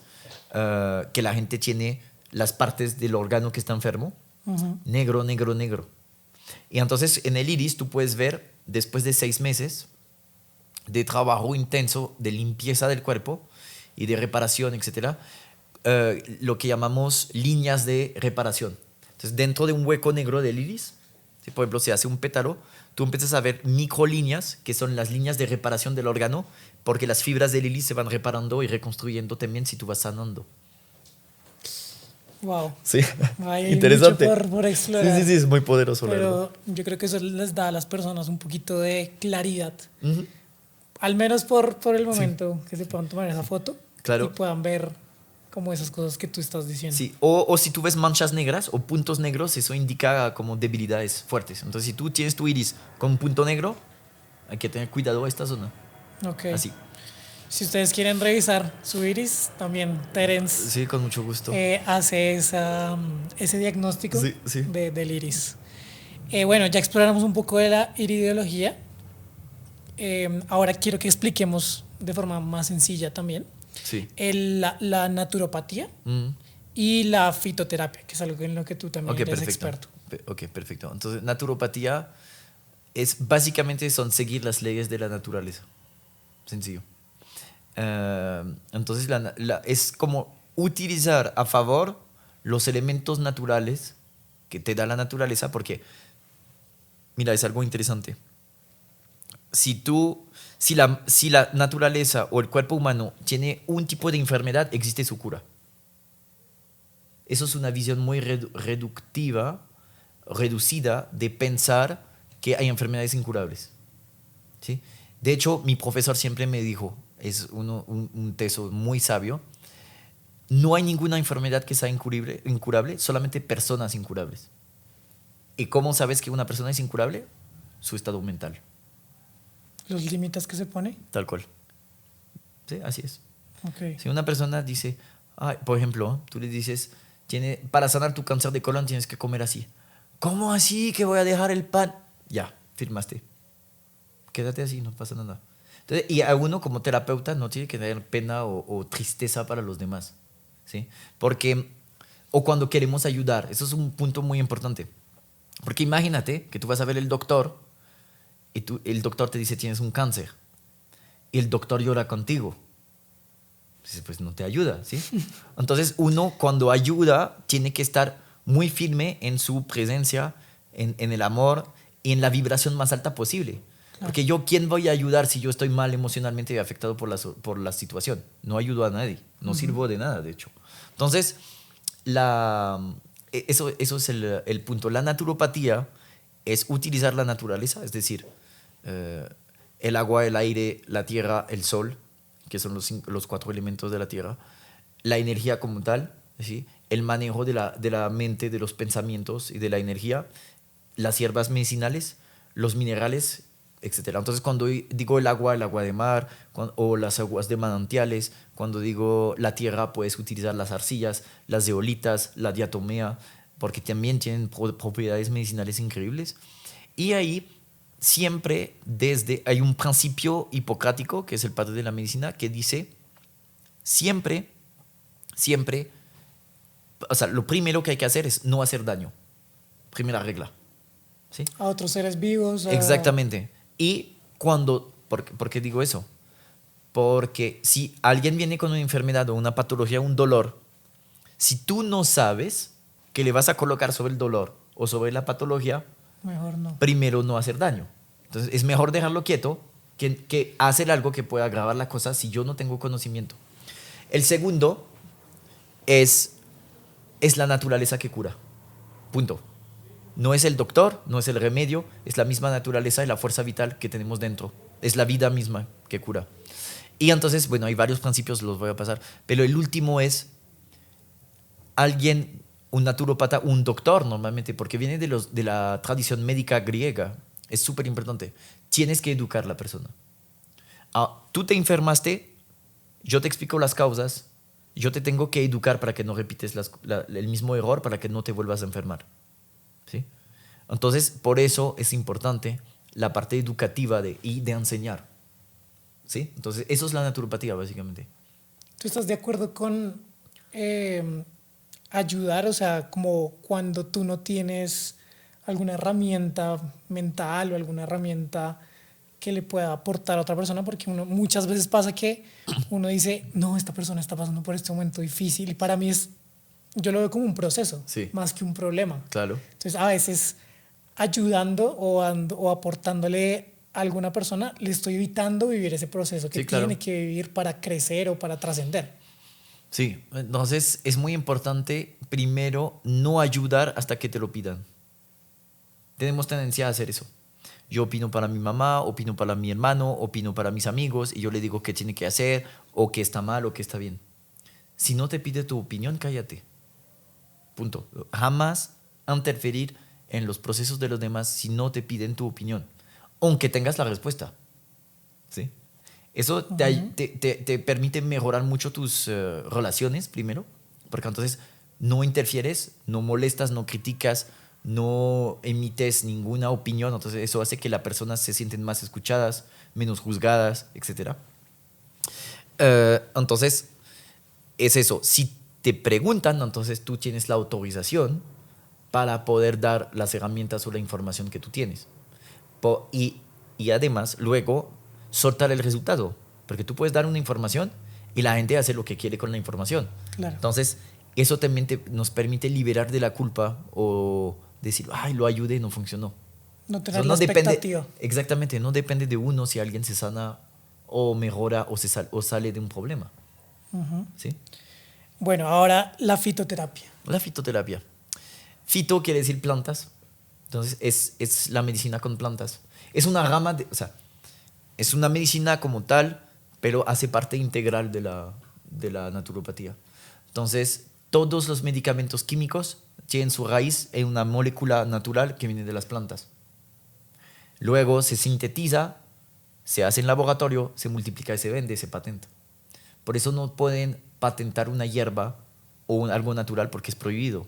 que la gente tiene las partes del órgano que está enfermo, negro, negro, negro. Y entonces en el iris tú puedes ver, después de 6 meses de trabajo intenso de limpieza del cuerpo y de reparación, etc., lo que llamamos líneas de reparación. Entonces dentro de un hueco negro del iris, si por ejemplo se hace un pétalo, tú empiezas a ver microlíneas, que son las líneas de reparación del órgano, porque las fibras del iris se van reparando y reconstruyendo también si tú vas sanando. Wow. Sí, hay interesante. Mucho por explorar. Sí, es muy poderoso. Pero yo creo que eso les da a las personas un poquito de claridad. Al menos por el momento, que se puedan tomar esa foto, claro, y puedan ver como esas cosas que tú estás diciendo. Sí, o si tú ves manchas negras o puntos negros, eso indica como debilidades fuertes. Entonces, si tú tienes tu iris con un punto negro, hay que tener cuidado a esta zona. Ok. Así. Si ustedes quieren revisar su iris, también Terence, sí, con mucho gusto, hace ese diagnóstico sí. Del iris. Bueno, ya exploramos un poco de la iridiología. Ahora quiero que expliquemos de forma más sencilla también la naturopatía y la fitoterapia, que es algo en lo que tú también eres experto. Ok, perfecto. Entonces, naturopatía básicamente son seguir las leyes de la naturaleza. Sencillo. Entonces, es como utilizar a favor los elementos naturales que te da la naturaleza, porque, mira, es algo interesante. Si la naturaleza o el cuerpo humano tiene un tipo de enfermedad, existe su cura. Eso es una visión muy reducida de pensar que hay enfermedades incurables. ¿Sí? De hecho, mi profesor siempre me dijo, es un teso muy sabio, no hay ninguna enfermedad que sea incurable, solamente personas incurables. ¿Y cómo sabes que una persona es incurable? Su estado mental. ¿Los límites que se pone? Tal cual. Sí, así es. Okay. Si una persona dice, por ejemplo, tú le dices, Para sanar tu cáncer de colon tienes que comer así. ¿Cómo así que voy a dejar el pan? Ya, firmaste. Quédate así, no pasa nada. Entonces, y a uno como terapeuta no tiene que tener pena o tristeza para los demás, ¿sí? Porque, o cuando queremos ayudar, eso es un punto muy importante. Porque imagínate que tú vas a ver el doctor y el doctor te dice tienes un cáncer y el doctor llora contigo. Pues no te ayuda, ¿sí? Entonces uno cuando ayuda tiene que estar muy firme en su presencia, en el amor y en la vibración más alta posible. Porque yo, ¿quién voy a ayudar si yo estoy mal emocionalmente afectado por la situación? No ayudo a nadie, no sirvo de nada, de hecho. Entonces, eso es el punto. La naturopatía es utilizar la naturaleza, es decir, el agua, el aire, la tierra, el sol, que son los 4 elementos de la tierra, la energía como tal, ¿sí? El manejo de la mente, de los pensamientos y de la energía, las hierbas medicinales, los minerales, etcétera. Entonces, cuando digo el agua de mar, o las aguas de manantiales, cuando digo la tierra, puedes utilizar las arcillas, las zeolitas, la diatomea, porque también tienen propiedades medicinales increíbles. Y ahí siempre hay un principio hipocrático, que es el padre de la medicina, que dice siempre, o sea, lo primero que hay que hacer es no hacer daño. Primera regla. ¿Sí? A otros seres vivos. Exactamente. Y ¿por qué digo eso? Porque si alguien viene con una enfermedad o una patología, un dolor, si tú no sabes que le vas a colocar sobre el dolor o sobre la patología, Mejor no. Primero no hacer daño. Entonces es mejor dejarlo quieto que hacer algo que pueda agravar la cosa si yo no tengo conocimiento. El segundo es la naturaleza que cura. Punto. No es el doctor, no es el remedio, es la misma naturaleza y la fuerza vital que tenemos dentro. Es la vida misma que cura. Y entonces, bueno, hay varios principios, los voy a pasar, pero el último es alguien, un naturópata, un doctor normalmente, porque viene de la tradición médica griega. Es súper importante. Tienes que educar a la persona. Tú te enfermaste, yo te explico las causas, yo te tengo que educar para que no repites el mismo error, para que no te vuelvas a enfermar. ¿Sí? Entonces, por eso es importante la parte educativa y de enseñar. ¿Sí? Entonces, eso es la naturopatía, básicamente. ¿Tú estás de acuerdo con ayudar? O sea, como cuando tú no tienes alguna herramienta mental o alguna herramienta que le pueda aportar a otra persona, porque muchas veces pasa que uno dice, no, esta persona está pasando por este momento difícil, y para mí yo lo veo como un proceso, sí, más que un problema. Claro. Entonces, a veces ayudando o aportándole a alguna persona, le estoy evitando vivir ese proceso que tiene que vivir para crecer o para trascender. Sí, entonces es muy importante primero no ayudar hasta que te lo pidan. Tenemos tendencia a hacer eso. Yo opino para mi mamá, opino para mi hermano, opino para mis amigos y yo le digo qué tiene que hacer o qué está mal o qué está bien. Si no te pide tu opinión, cállate. Punto. Jamás interferir en los procesos de los demás si no te piden tu opinión, aunque tengas la respuesta. ¿Sí? Eso te permite mejorar mucho tus relaciones primero, porque entonces no interfieres, no molestas, no criticas, no emites ninguna opinión, entonces eso hace que las personas se sienten más escuchadas, menos juzgadas, etc. Entonces, es eso. Si te preguntan, entonces tú tienes la autorización para poder dar las herramientas o la información que tú tienes. Y además, luego, soltar el resultado, porque tú puedes dar una información y la gente hace lo que quiere con la información. Claro. Entonces, eso también nos permite liberar de la culpa o decir, ay, lo ayudé, no funcionó. No tener la expectativa. Exactamente, no depende de uno si alguien se sana o mejora o sale de un problema. ¿Sí? Bueno, ahora la fitoterapia. La fitoterapia. Fito quiere decir plantas. Entonces, es la medicina con plantas. Es una rama, o sea, es una medicina como tal, pero hace parte integral de la naturopatía. Entonces, todos los medicamentos químicos tienen su raíz en una molécula natural que viene de las plantas. Luego se sintetiza, se hace en laboratorio, se multiplica y se vende, se patenta. Por eso no pueden patentar una hierba o algo natural porque es prohibido.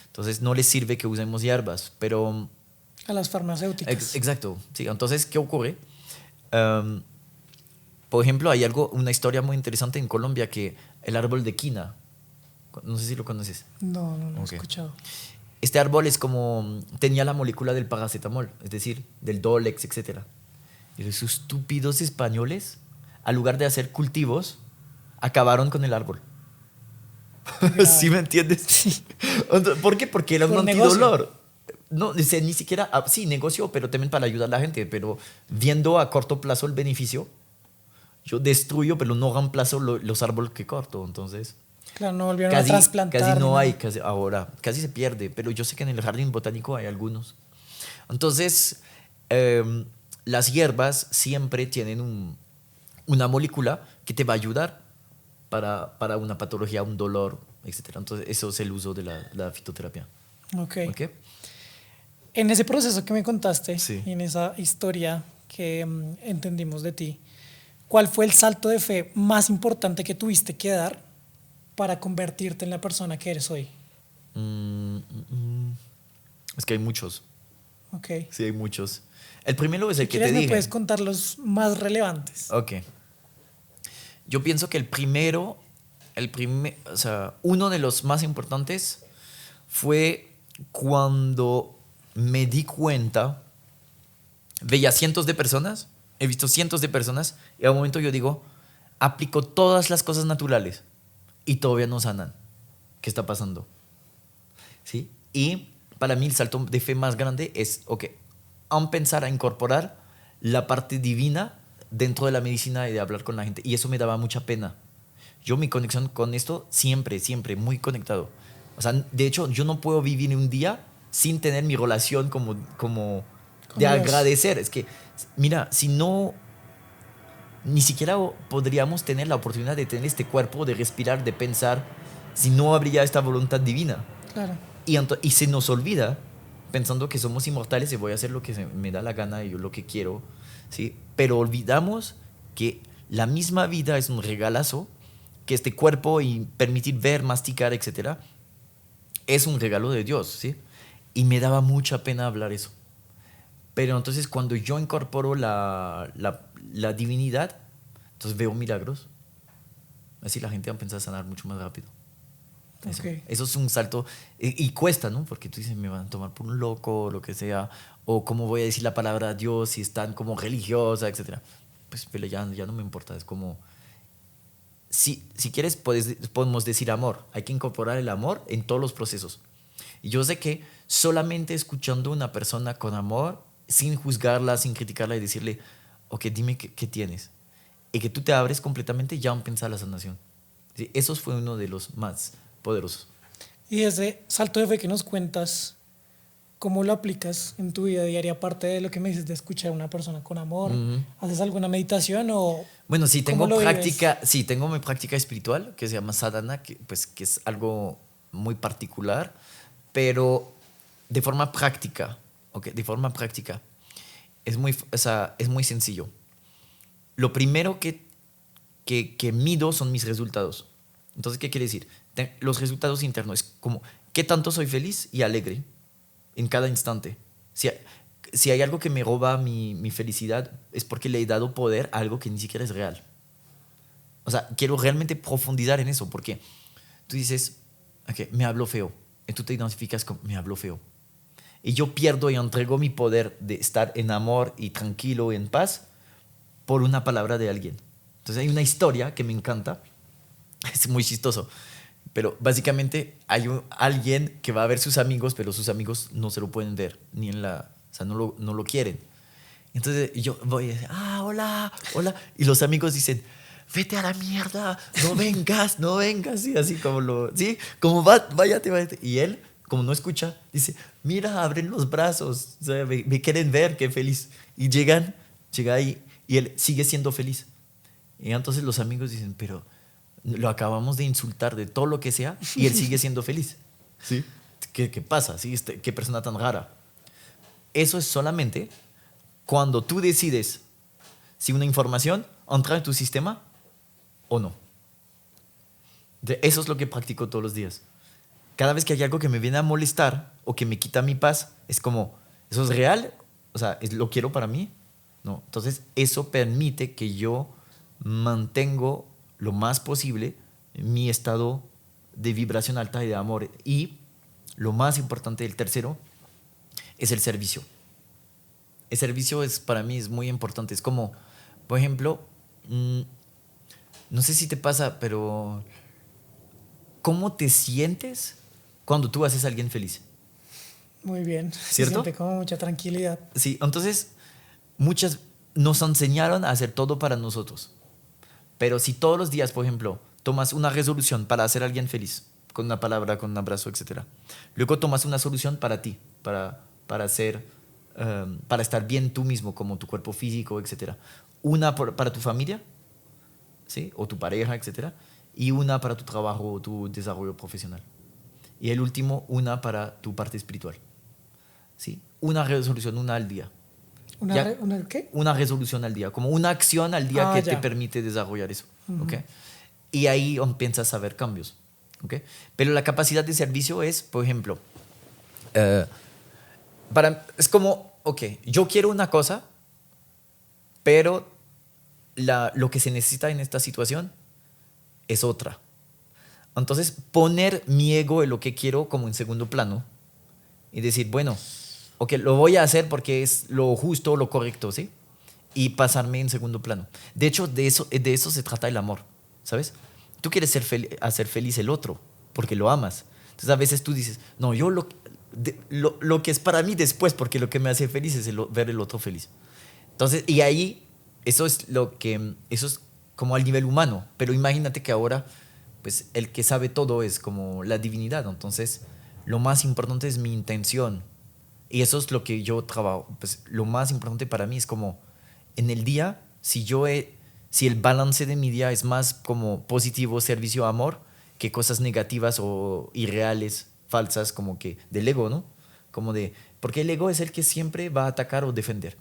Entonces no les sirve que usemos hierbas, pero... A las farmacéuticas. Exacto, sí. Entonces, ¿qué ocurre? Um, por ejemplo, hay una historia muy interesante en Colombia que el árbol de quina, no sé si lo conoces. No lo he Ok. escuchado. Este árbol es como, tenía la molécula del paracetamol, es decir, del Dolex, etc. Y esos estúpidos españoles, al lugar de hacer cultivos, acabaron con el árbol. ¿Sí me entiendes? Sí. ¿Por qué? Porque era un Por antidolor. No, ni siquiera, sí, negocio, pero también para ayudar a la gente, pero viendo a corto plazo el beneficio, yo destruyo, pero no reemplazo los árboles que corto, entonces... Claro, no volvieron a trasplantar. Casi no ni hay, nada. ahora, casi se pierde, pero yo sé que en el jardín botánico hay algunos. Entonces, las hierbas siempre tienen una molécula que te va a ayudar para una patología, un dolor, etcétera. Entonces, eso es el uso de la fitoterapia. Ok. ¿Ok? En ese proceso que me contaste, Sí. y en esa historia que entendimos de ti, ¿cuál fue el salto de fe más importante que tuviste que dar para convertirte en la persona que eres hoy? Es que hay muchos. Ok. Sí, hay muchos. El primero es Si el que quieres, te me dije. puedes contar los más relevantes. Ok. Yo pienso que o sea, uno de los más importantes fue cuando me di cuenta, veía cientos de personas, he visto cientos de personas, y a un momento yo digo, aplico todas las cosas naturales y todavía no sanan. ¿Qué está pasando? ¿Sí? Y para mí el salto de fe más grande es, ok, a empezar a incorporar la parte divina dentro de la medicina y de hablar con la gente. Y eso me daba mucha pena. Yo mi conexión con esto siempre, siempre, muy conectado. O sea, de hecho, yo no puedo vivir un día sin tener mi relación como Con de Dios. agradecer. Es que, mira, si no, ni siquiera podríamos tener la oportunidad de tener este cuerpo, de respirar, de pensar, si no habría esta voluntad divina. Claro. Y se nos olvida pensando que somos inmortales y voy a hacer lo que me da la gana y yo lo que quiero, ¿sí? Pero olvidamos que la misma vida es un regalazo, que este cuerpo y permitir ver, masticar, etcétera, es un regalo de Dios, ¿sí? Y me daba mucha pena hablar eso. Pero entonces cuando yo incorporo la divinidad, entonces veo milagros. Así la gente va a empezar a sanar mucho más rápido. Eso, Ok. eso es un salto y cuesta, ¿no? Porque tú dices, me van a tomar por un loco o lo que sea, o cómo voy a decir la palabra a Dios si están como religiosa, etcétera. Pues pero ya no me importa, es como, si quieres podemos decir amor, hay que incorporar el amor en todos los procesos. Y yo sé que solamente escuchando a una persona con amor, sin juzgarla, sin criticarla y decirle, ok, dime qué tienes, y que tú te abres completamente, ya empieza la sanación. Sí, eso fue uno de los más poderosos. Y ese salto de fe que nos cuentas, ¿cómo lo aplicas en tu vida diaria? Aparte de lo que me dices de escuchar a una persona con amor, ¿haces alguna meditación o Bueno, sí, cómo lo tengo mi práctica espiritual que se llama sadhana, que es algo muy particular, pero de forma práctica, ¿ok? De forma práctica. Es muy sencillo. Lo primero que mido son mis resultados. Entonces, ¿qué quiere decir? Los resultados internos es como qué tanto soy feliz y alegre en cada instante. Si hay algo que me roba mi felicidad, es porque le he dado poder a algo que ni siquiera es real. O sea, quiero realmente profundizar en eso, porque tú dices, okay, me hablo feo, y tú te identificas con me hablo feo. Y yo pierdo y entrego mi poder de estar en amor y tranquilo y en paz por una palabra de alguien. Entonces hay una historia que me encanta, es muy chistoso, pero básicamente hay alguien que va a ver sus amigos, pero sus amigos no se lo pueden ver, o sea, no lo quieren. Entonces yo voy y digo, hola, hola, y los amigos dicen, vete a la mierda, no vengas, y así ¿sí? Como váyate. Y él, como no escucha, dice, mira, abren los brazos, o sea, me quieren ver, qué feliz. Y llega ahí, y él sigue siendo feliz. Y entonces los amigos dicen, pero lo acabamos de insultar de todo lo que sea y él sigue siendo feliz. ¿Sí? ¿Qué pasa? ¿Sí? ¿Qué persona tan rara? Eso es solamente cuando tú decides si una información entra en tu sistema o no. Eso es lo que practico todos los días. Cada vez que hay algo que me viene a molestar o que me quita mi paz, es como, ¿eso es real? O sea, ¿lo quiero para mí? No. Entonces, eso permite que yo mantengo lo más posible mi estado de vibración alta y de amor. Y lo más importante, el tercero, es el servicio. El servicio para mí es muy importante. Es como, por ejemplo, no sé si te pasa, pero ¿cómo te sientes cuando tú haces a alguien feliz? Muy bien. ¿Cierto? Se siente como mucha tranquilidad. Sí, entonces muchas nos enseñaron a hacer todo para nosotros. Pero si todos los días, por ejemplo, tomas una resolución para hacer a alguien feliz, con una palabra, con un abrazo, etc. Luego tomas una solución para ti, para estar bien tú mismo, como tu cuerpo físico, etc. Una para tu familia, ¿sí? O tu pareja, etc. Y una para tu trabajo o tu desarrollo profesional. Y el último, una para tu parte espiritual. ¿Sí? Una resolución, una al día. ¿Una qué? Una resolución al día, como una acción al día que ya. te permite desarrollar eso. ¿Okay? Y ahí empiezas a ver cambios. ¿Okay? Pero la capacidad de servicio es, por ejemplo, es como, ok, yo quiero una cosa, pero lo que se necesita en esta situación es otra. Entonces, poner mi ego en lo que quiero como en segundo plano y decir, bueno, ok, lo voy a hacer porque es lo justo, lo correcto, ¿sí? Y pasarme en segundo plano. De hecho, de eso se trata el amor, ¿sabes? Tú quieres hacer feliz el otro porque lo amas. Entonces, a veces tú dices, no, yo lo que es para mí después, porque lo que me hace feliz es ver el otro feliz. Entonces, y ahí, eso es como al nivel humano. Pero imagínate que ahora, pues, el que sabe todo es como la divinidad. Entonces, lo más importante es mi intención. Y eso es lo que yo trabajo. Pues, lo más importante para mí es como, en el día, si el balance de mi día es más como positivo, servicio, amor, que cosas negativas o irreales, falsas, como que del ego, ¿no? Porque el ego es el que siempre va a atacar o defender.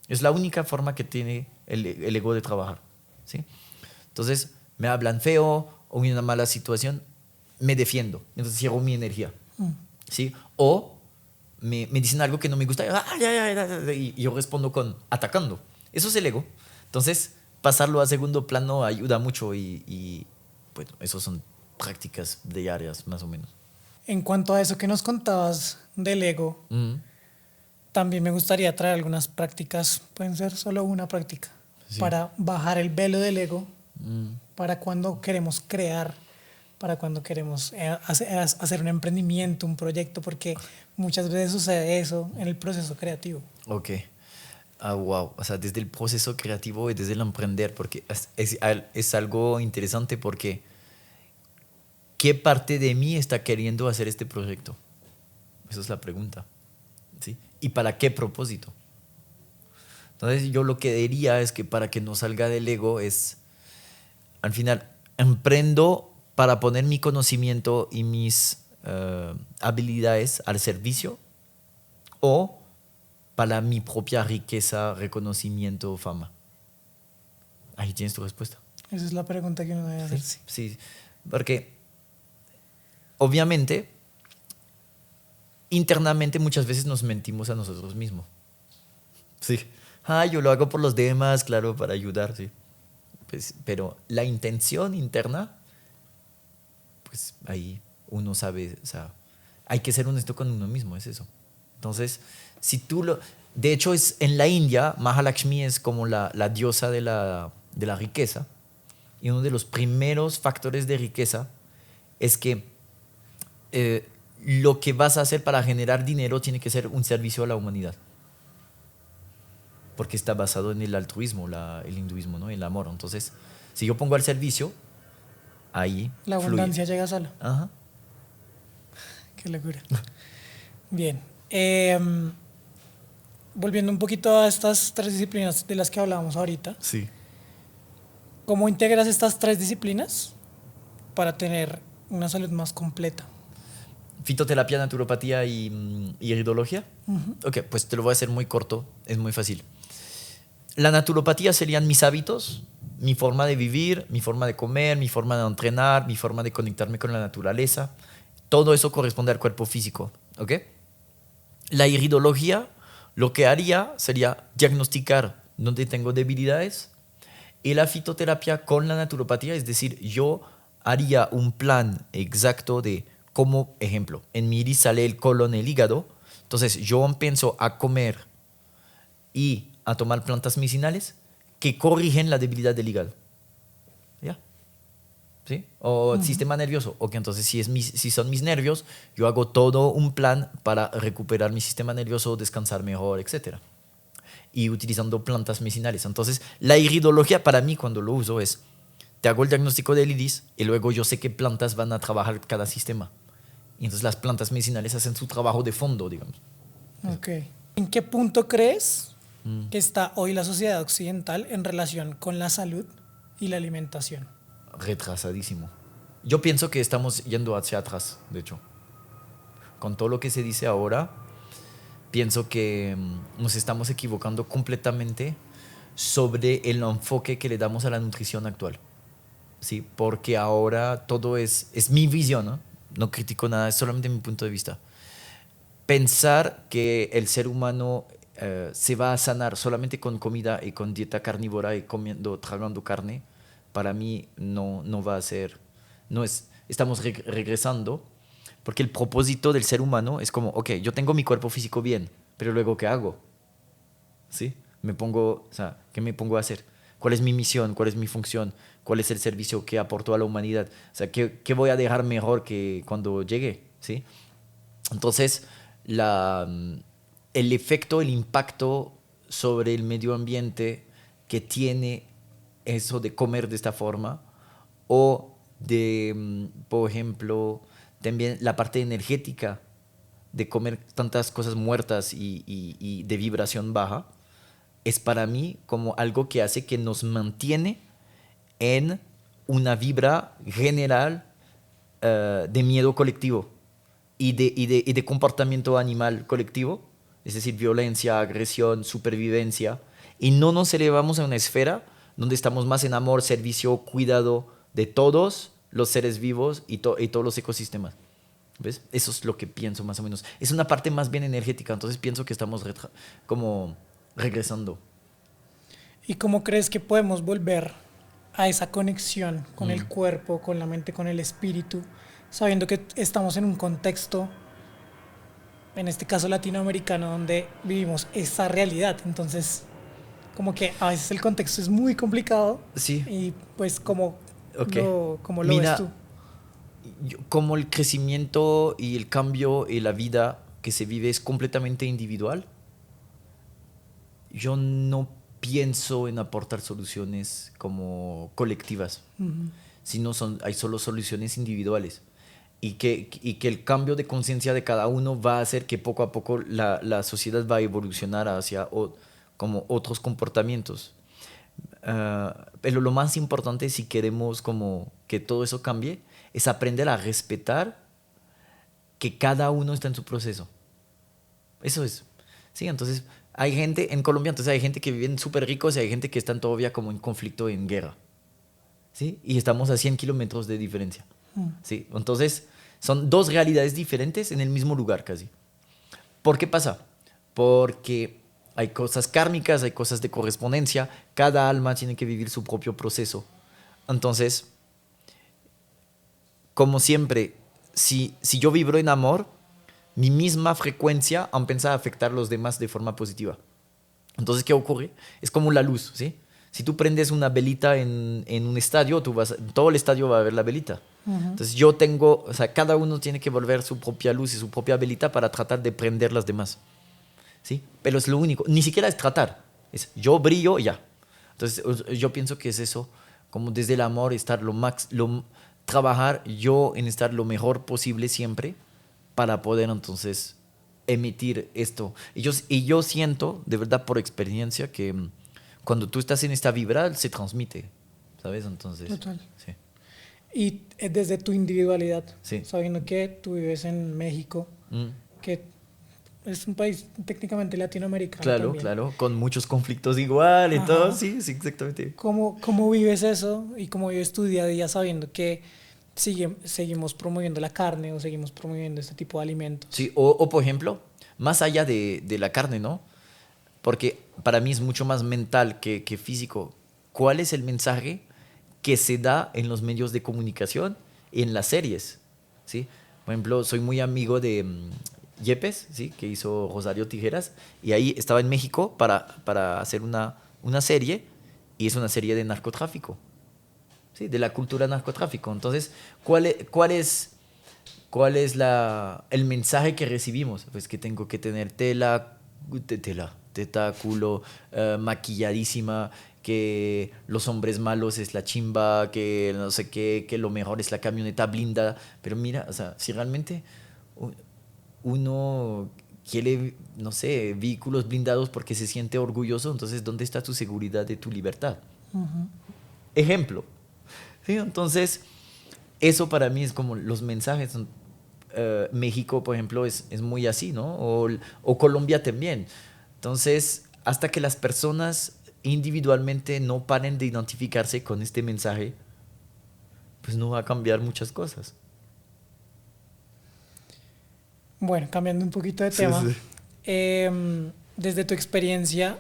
Es la única forma que tiene el ego de trabajar, ¿sí? Entonces, me hablan feo o en una mala situación, me defiendo. Entonces, cierro mi energía, ¿sí? O me dicen algo que no me gusta y yo respondo atacando. Eso es el ego. Entonces, pasarlo a segundo plano ayuda mucho y bueno, eso son prácticas diarias, más o menos. En cuanto a eso que nos contabas del ego, también me gustaría traer algunas prácticas, pueden ser solo una práctica, sí, para bajar el velo del ego, para cuando queremos crear, para cuando queremos hacer un emprendimiento, un proyecto, porque muchas veces sucede eso en el proceso creativo. Ok. Wow. O sea, desde el proceso creativo y desde el emprender, porque es algo interesante porque ¿qué parte de mí está queriendo hacer este proyecto? Esa es la pregunta, ¿sí? ¿Y para qué propósito? Entonces yo lo que diría es que para que no salga del ego es, al final, emprendo para poner mi conocimiento y mis habilidades al servicio o para mi propia riqueza, reconocimiento, fama. Ahí tienes tu respuesta. Esa es la pregunta que uno debe hacer. Sí, porque obviamente internamente muchas veces nos mentimos a nosotros mismos. Sí. Yo lo hago por los demás, claro, para ayudar, sí. Pues, pero la intención interna, pues ahí uno sabe, o sea, hay que ser honesto con uno mismo, es eso. Entonces, de hecho, en la India, Mahalakshmi es como la diosa de la riqueza. Y uno de los primeros factores de riqueza es que lo que vas a hacer para generar dinero tiene que ser un servicio a la humanidad. Porque está basado en el altruismo, el hinduismo, ¿no? El amor. Entonces, si yo pongo al servicio, ahí la abundancia llega sola. Ajá. Qué locura. Bien. Volviendo un poquito a estas 3 disciplinas de las que hablábamos ahorita. Sí. ¿Cómo integras estas 3 disciplinas para tener una salud más completa? Fitoterapia, naturopatía y iridología. Ok, pues te lo voy a hacer muy corto, es muy fácil. La naturopatía serían mis hábitos, mi forma de vivir, mi forma de comer, mi forma de entrenar, mi forma de conectarme con la naturaleza. Todo eso corresponde al cuerpo físico, ¿ok? La iridología lo que haría sería diagnosticar dónde tengo debilidades, y la fitoterapia con la naturopatía, es decir, yo haría un plan exacto de cómo, ejemplo, en mi iris sale el colon, el hígado, entonces yo empiezo a comer y a tomar plantas medicinales que corrigen la debilidad del hígado. ¿Ya? ¿Sí? O sistema nervioso. Ok, entonces si son mis nervios, yo hago todo un plan para recuperar mi sistema nervioso, descansar mejor, etc. Y utilizando plantas medicinales. Entonces, la iridología para mí cuando lo uso es, te hago el diagnóstico del iris y luego yo sé qué plantas van a trabajar cada sistema. Y entonces las plantas medicinales hacen su trabajo de fondo, digamos. Ok. ¿En qué punto crees que está hoy la sociedad occidental en relación con la salud y la alimentación? Retrasadísimo. Yo pienso que estamos yendo hacia atrás, de hecho. Con todo lo que se dice ahora, pienso que nos estamos equivocando completamente sobre el enfoque que le damos a la nutrición actual. ¿Sí? Porque ahora todo es mi visión, ¿no? No critico nada, es solamente mi punto de vista. Pensar que el ser humano se va a sanar solamente con comida y con dieta carnívora y tragando carne, para mí no va a ser, no es, estamos regresando, porque el propósito del ser humano es como, ok, yo tengo mi cuerpo físico bien, pero luego ¿qué hago? ¿Sí? ¿Qué me pongo a hacer? ¿Cuál es mi misión? ¿Cuál es mi función? ¿Cuál es el servicio que aporto a la humanidad? O sea, ¿qué voy a dejar mejor que cuando llegue? ¿Sí? Entonces, el efecto, el impacto sobre el medio ambiente que tiene eso de comer de esta forma, o de, por ejemplo, también la parte energética de comer tantas cosas muertas y de vibración baja, es para mí como algo que hace que nos mantiene en una vibra general de miedo colectivo y de comportamiento animal colectivo, es decir, violencia, agresión, supervivencia, y no nos elevamos a una esfera donde estamos más en amor, servicio, cuidado de todos los seres vivos y todos los ecosistemas. ¿Ves? Eso es lo que pienso más o menos. Es una parte más bien energética, entonces pienso que estamos como regresando. ¿Y cómo crees que podemos volver a esa conexión con el cuerpo, con la mente, con el espíritu, sabiendo que estamos en un contexto, en este caso latinoamericano, donde vivimos esa realidad? Entonces, como que a veces el contexto es muy complicado. Sí. Y pues, ¿cómo Okay. lo ves tú? Como el crecimiento y el cambio y la vida que se vive es completamente individual, yo no pienso en aportar soluciones como colectivas, sino hay solo soluciones individuales. Y que el cambio de conciencia de cada uno va a hacer que poco a poco la sociedad va a evolucionar hacia como otros comportamientos. Pero lo más importante, si queremos como que todo eso cambie, es aprender a respetar que cada uno está en su proceso. Eso es. Sí, entonces hay gente en Colombia, entonces hay gente que viven súper ricos y hay gente que están todavía como en conflicto, en guerra. ¿Sí? Y estamos a 100 kilómetros de diferencia. ¿Sí? Entonces son dos realidades diferentes en el mismo lugar casi. ¿Por qué pasa? Porque hay cosas kármicas, hay cosas de correspondencia, cada alma tiene que vivir su propio proceso. Entonces, como siempre, si yo vibro en amor, mi misma frecuencia empieza a afectar a los demás de forma positiva. Entonces, ¿qué ocurre? Es como la luz, ¿sí? Si tú prendes una velita en un estadio, todo el estadio va a ver la velita. Entonces cada uno tiene que volver su propia luz y su propia velita para tratar de prender las demás. ¿Sí? Pero es lo único, ni siquiera es tratar, es yo brillo y ya. Entonces yo pienso que es eso, como desde el amor trabajar yo en estar lo mejor posible siempre para poder entonces emitir esto. Y yo siento, de verdad por experiencia, que cuando tú estás en esta vibra se transmite, ¿sabes? Entonces, Total. sí. Y desde tu individualidad, Sí. sabiendo que tú vives en México, que es un país técnicamente latinoamericano Claro, también. claro, con muchos conflictos igual y todo, Ajá. sí, sí, exactamente. ¿Cómo vives eso y cómo vives tu día a día sabiendo que seguimos promoviendo la carne o seguimos promoviendo este tipo de alimentos? Sí, por ejemplo, más allá de la carne, ¿no? Porque para mí es mucho más mental que físico. ¿Cuál es el mensaje que se da en los medios de comunicación, en las series? ¿Sí? Por ejemplo, soy muy amigo de Yepes, ¿sí? Que hizo Rosario Tijeras, y ahí estaba en México para hacer una serie, y es una serie de narcotráfico, ¿sí? De la cultura narcotráfico. Entonces, ¿cuál es el mensaje que recibimos? Pues que tengo que tener teta, culo, maquilladísima, que los hombres malos es la chimba, que no sé qué, que lo mejor es la camioneta blindada. Pero mira, o sea, si realmente u- uno quiere, no sé, vehículos blindados porque se siente orgulloso, entonces ¿dónde está tu seguridad de tu libertad? Ejemplo. ¿Sí? Entonces, eso para mí es como los mensajes. México, por ejemplo, es muy así, ¿no? O Colombia también. Entonces, hasta que las personas individualmente no paren de identificarse con este mensaje, pues no va a cambiar muchas cosas. Bueno, cambiando un poquito de Sí, tema, sí. desde tu experiencia,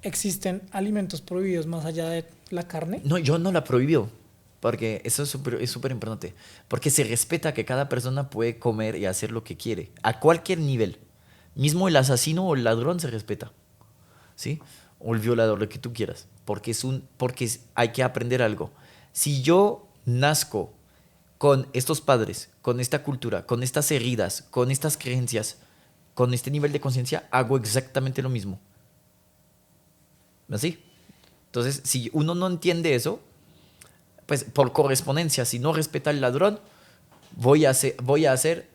¿existen alimentos prohibidos más allá de la carne? No, yo no la prohibió, porque eso es súper importante, porque se respeta que cada persona puede comer y hacer lo que quiere, a cualquier nivel. Mismo el asesino o el ladrón se respeta. ¿Sí? O el violador, lo que tú quieras, hay que aprender algo. Si yo nazco con estos padres, con esta cultura, con estas heridas, con estas creencias, con este nivel de conciencia, hago exactamente lo mismo. ¿Así? Entonces, si uno no entiende eso, pues por correspondencia, si no respeta al ladrón, voy a hacer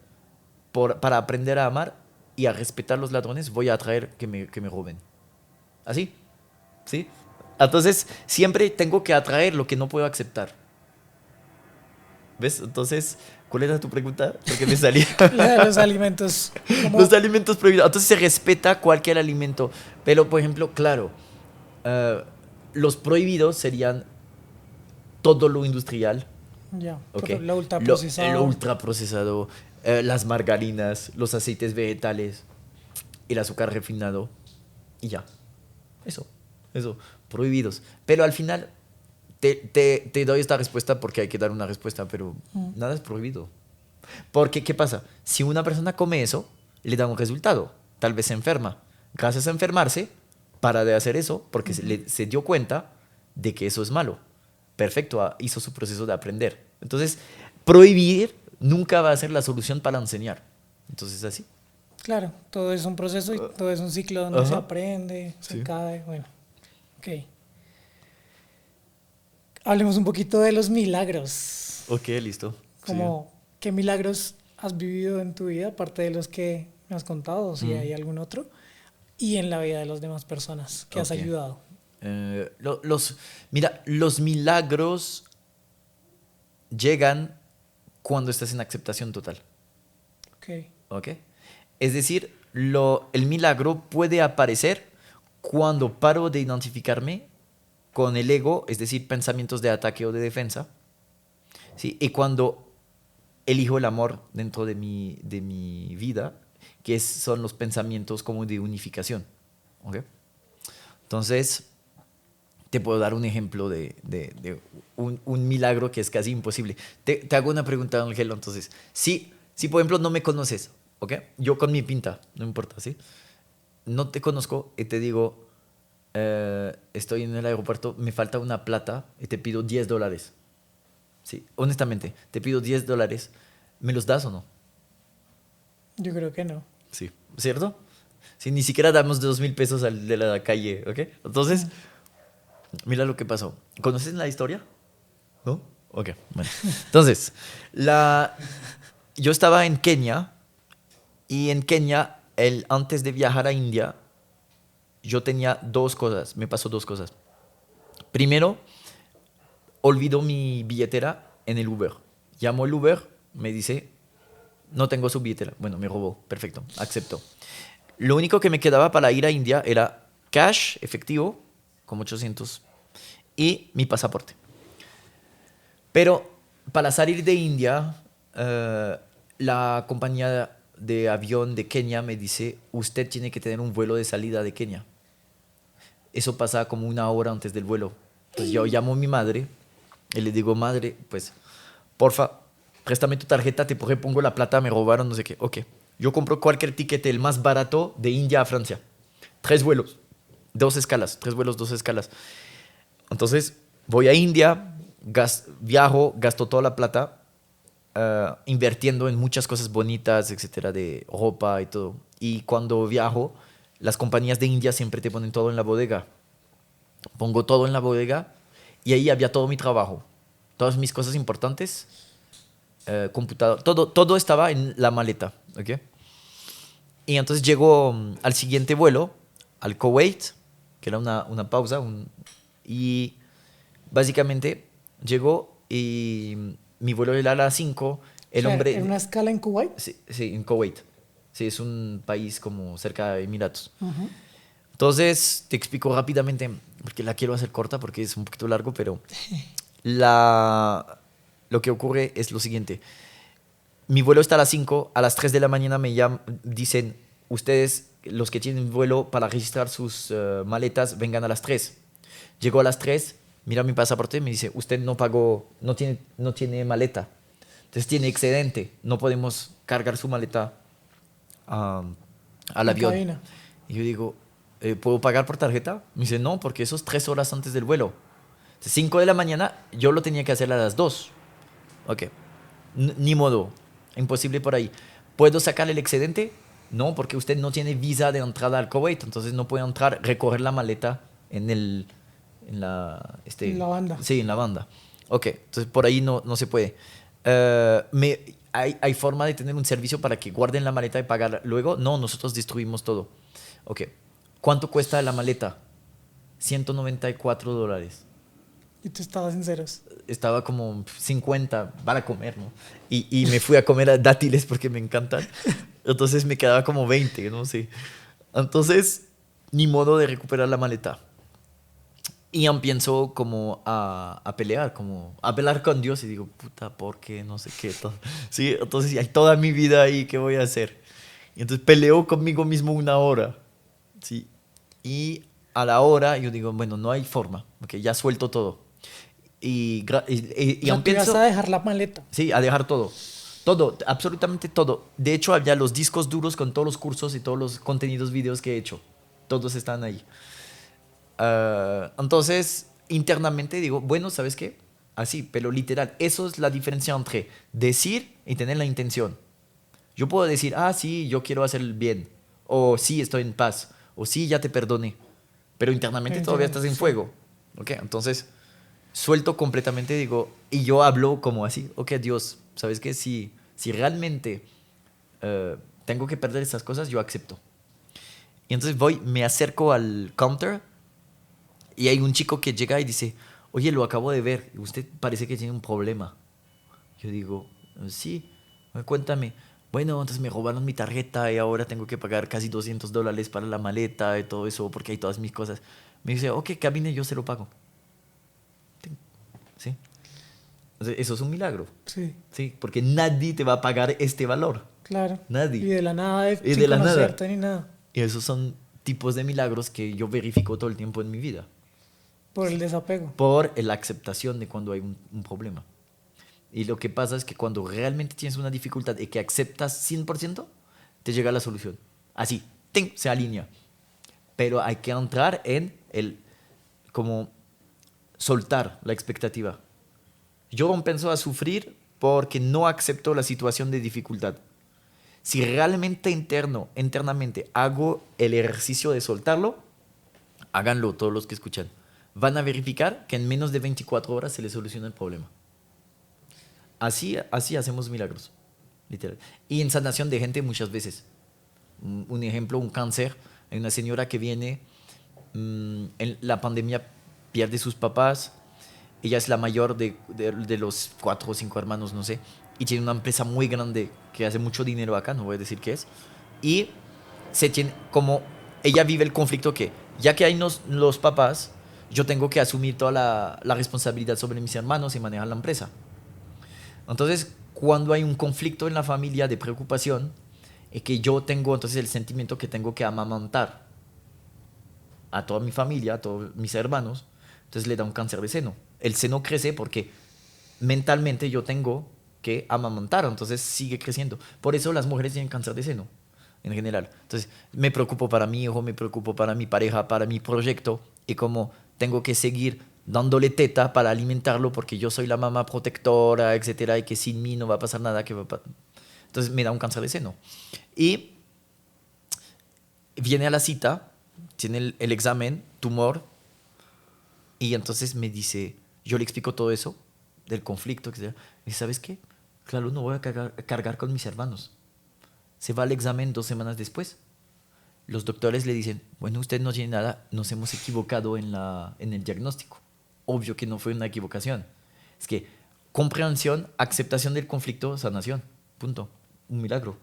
para aprender a amar y a respetar a los ladrones, voy a atraer que me roben. ¿Así? ¿Sí? Entonces, siempre tengo que atraer lo que no puedo aceptar. ¿Ves? Entonces, ¿cuál era tu pregunta? Porque me salía. La de los alimentos, Los como, alimentos prohibidos. Entonces, se respeta cualquier alimento. Pero, por ejemplo, claro, eh, los prohibidos serían todo lo industrial, ya, ¿ok? lo Lo ultraprocesado. ultraprocesado, las margarinas, los aceites vegetales, el azúcar refinado, y ya. Eso, eso, prohibidos. Pero al final te doy esta respuesta porque hay que dar una respuesta, pero nada es prohibido. Porque, ¿qué pasa? Si una persona come eso, le da un resultado. Tal vez se enferma. Gracias a enfermarse, para de hacer eso porque se dio cuenta de que eso es malo. Perfecto, hizo su proceso de aprender. Entonces, prohibir nunca va a ser la solución para enseñar. Entonces, así. Claro, todo es un proceso y todo es un ciclo donde se Ajá. aprende, se Sí. cae, bueno, ok. Hablemos un poquito de los milagros. Ok, listo. Sí. Como, ¿qué milagros has vivido en tu vida, aparte de los que me has contado, o si hay algún otro, y en la vida de las demás personas que has Ok. ayudado? Mira, los milagros llegan cuando estás en aceptación total. Ok, ¿Ok? Es decir, el milagro puede aparecer cuando paro de identificarme con el ego, es decir, pensamientos de ataque o de defensa, ¿sí? Y cuando elijo el amor dentro de mi vida, que son los pensamientos como de unificación. ¿Ok? Entonces, te puedo dar un ejemplo de un milagro que es casi imposible. Te hago una pregunta, Ángelo. Entonces, si por ejemplo no me conoces, ¿ok? Yo con mi pinta, no importa, ¿sí? No te conozco y te digo, estoy en el aeropuerto, me falta una plata y te pido $10. Sí, honestamente, te pido $10. ¿Me los das o no? yo creo que no. Sí. ¿Cierto? Si ni siquiera damos 2.000 pesos al de la calle, ¿ok? Entonces, mira lo que pasó. ¿Conoces la historia? ¿No? Ok, bueno. Entonces, yo estaba en Kenia y en Kenia, antes de viajar a India, yo tenía dos cosas, me pasó dos cosas. Primero, olvido mi billetera en el Uber. Llamo al Uber, me dice, no tengo su billetera. Bueno, me robó, perfecto, acepto. Lo único que me quedaba para ir a India era cash, efectivo, como 800, y mi pasaporte. Pero para salir de India, la compañía de avión de Kenia me dice, usted tiene que tener un vuelo de salida de Kenia. Eso pasa como una hora antes del vuelo. Entonces yo llamo a mi madre y le digo, madre, pues, porfa, préstame tu tarjeta, te pongo la plata, me robaron, no sé qué. Ok. Yo compro cualquier tiquete, el más barato, de India a Francia. 3 vuelos, 2 escalas, 3 vuelos, 2 escalas. Entonces voy a India, viajo, gasto toda la plata invirtiendo en muchas cosas bonitas, etcétera, de ropa y todo. Y cuando viajo, las compañías de India siempre te ponen todo en la bodega. Pongo todo en la bodega y ahí había todo mi trabajo, todas mis cosas importantes, computador, todo estaba en la maleta, ¿ok? Y entonces llego al siguiente vuelo, al Kuwait, que era una pausa, y básicamente llegó y mi vuelo era a las 5. O El sea, ¿en hombre, una escala en Kuwait? sí, sí, en Kuwait. Sí, es un país como cerca de Emiratos. Ujú. Entonces, te explico rápidamente, porque la quiero hacer corta porque es un poquito largo, pero la, lo que ocurre es lo siguiente. Mi vuelo está a las 5, a las 3 de la mañana me dicen, ustedes, los que tienen vuelo para registrar sus maletas, vengan a las 3. Llego a las 3, mira mi pasaporte y me dice, usted no pagó, no tiene maleta. Entonces tiene excedente, no podemos cargar su maleta ah, al En avión. cabina. Y yo digo, ¿puedo pagar por tarjeta? Me dice, no, porque eso es 3 horas antes del vuelo. 5 de la mañana, yo lo tenía que hacer a las 2. Ok, ni modo, imposible por ahí. ¿Puedo sacar el excedente? No, porque usted no tiene visa de entrada al Kuwait, entonces no puede entrar, recoger la maleta en la, En la banda. sí, en la banda. Ok, entonces por ahí no se puede. ¿Hay forma de tener un servicio para que guarden la maleta y pagar luego? No, nosotros destruimos todo. Ok, ¿cuánto cuesta la maleta? $194. Y tú estabas en ceros. Estaba como 50 para comer, ¿no? Y me fui a comer a dátiles porque me encantan. Entonces me quedaba como 20, no sé. Entonces, ni modo de recuperar la maleta. Y empiezo como a pelear, como a pelear con Dios y digo, puta, ¿por qué? No sé qué. Todo. Sí, entonces hay toda mi vida ahí, ¿qué voy a hacer? Y entonces peleo conmigo mismo una hora, ¿sí? Y a la hora yo digo, bueno, no hay forma, ok, ya suelto todo. Y O sea, tú ibas empiezo, a dejar la maleta. sí, a dejar todo. Todo, absolutamente todo. De hecho, había los discos duros con todos los cursos y todos los contenidos videos que he hecho. Todos están ahí. Entonces, internamente digo, bueno, ¿sabes qué? Así, pero literal. Eso es la diferencia entre decir y tener la intención. Yo puedo decir, ah, sí, yo quiero hacer el bien. O sí, estoy en paz. O sí, ya te perdoné. Pero internamente todavía estás en Sí. fuego. ¿Ok? Entonces, suelto completamente, digo, y yo hablo como así, ok, Dios, ¿sabes qué? Si realmente tengo que perder esas cosas, yo acepto. Y entonces voy, me acerco al counter y hay un chico que llega y dice, oye, lo acabo de ver, usted parece que tiene un problema. Yo digo, sí, cuéntame. Bueno, entonces me robaron mi tarjeta y ahora tengo que pagar casi $200 para la maleta y todo eso porque hay todas mis cosas. Me dice, ok, camine, yo se lo pago. ¿Sí? O sea, eso es un milagro. Sí, Sí, porque nadie te va a pagar este valor. claro. Nadie. Y de la nada, Y sin de la nada. conocerte ni nada. Y esos son tipos de milagros que yo verifico todo el tiempo en mi vida. Por el desapego. Por la aceptación de cuando hay un problema. Y lo que pasa es que cuando realmente tienes una dificultad y que aceptas 100%, te llega la solución. Así, ¡ting!, se alinea. Pero hay que entrar en el, como, soltar la expectativa. Yo empiezo a sufrir porque no acepto la situación de dificultad. Si realmente internamente hago el ejercicio de soltarlo, háganlo todos los que escuchan. Van a verificar que en menos de 24 horas se les soluciona el problema. Así hacemos milagros, literal. Y en sanación de gente muchas veces. Un ejemplo, un cáncer. Hay una señora que viene, en la pandemia pierde sus papás. Ella es la mayor de los 4 o 5 hermanos, no sé. Y tiene una empresa muy grande que hace mucho dinero acá, no voy a decir qué es. Y se tiene, como ella vive el conflicto que, ya que hay los papás, yo tengo que asumir toda la responsabilidad sobre mis hermanos y manejar la empresa. Entonces, cuando hay un conflicto en la familia de preocupación, es que yo tengo entonces el sentimiento que tengo que amamantar a toda mi familia, a todos mis hermanos, entonces le da un cáncer de seno. El seno crece porque mentalmente yo tengo que amamantar, entonces sigue creciendo. Por eso las mujeres tienen cáncer de seno, en general. Entonces me preocupo para mi hijo, me preocupo para mi pareja, para mi proyecto, y como tengo que seguir dándole teta para alimentarlo porque yo soy la mamá protectora, etcétera, y que sin mí no va a pasar nada, entonces me da un cáncer de seno. Y viene a la cita, tiene el examen, tumor, y entonces me dice, yo le explico todo eso, del conflicto, etc. Y ¿sabes qué? Claro, no voy a cargar con mis hermanos. Se va al examen 2 semanas después. Los doctores le dicen, bueno, usted no tiene nada, nos hemos equivocado en el diagnóstico. Obvio que no fue una equivocación. Es que comprensión, aceptación del conflicto, sanación. Punto. Un milagro.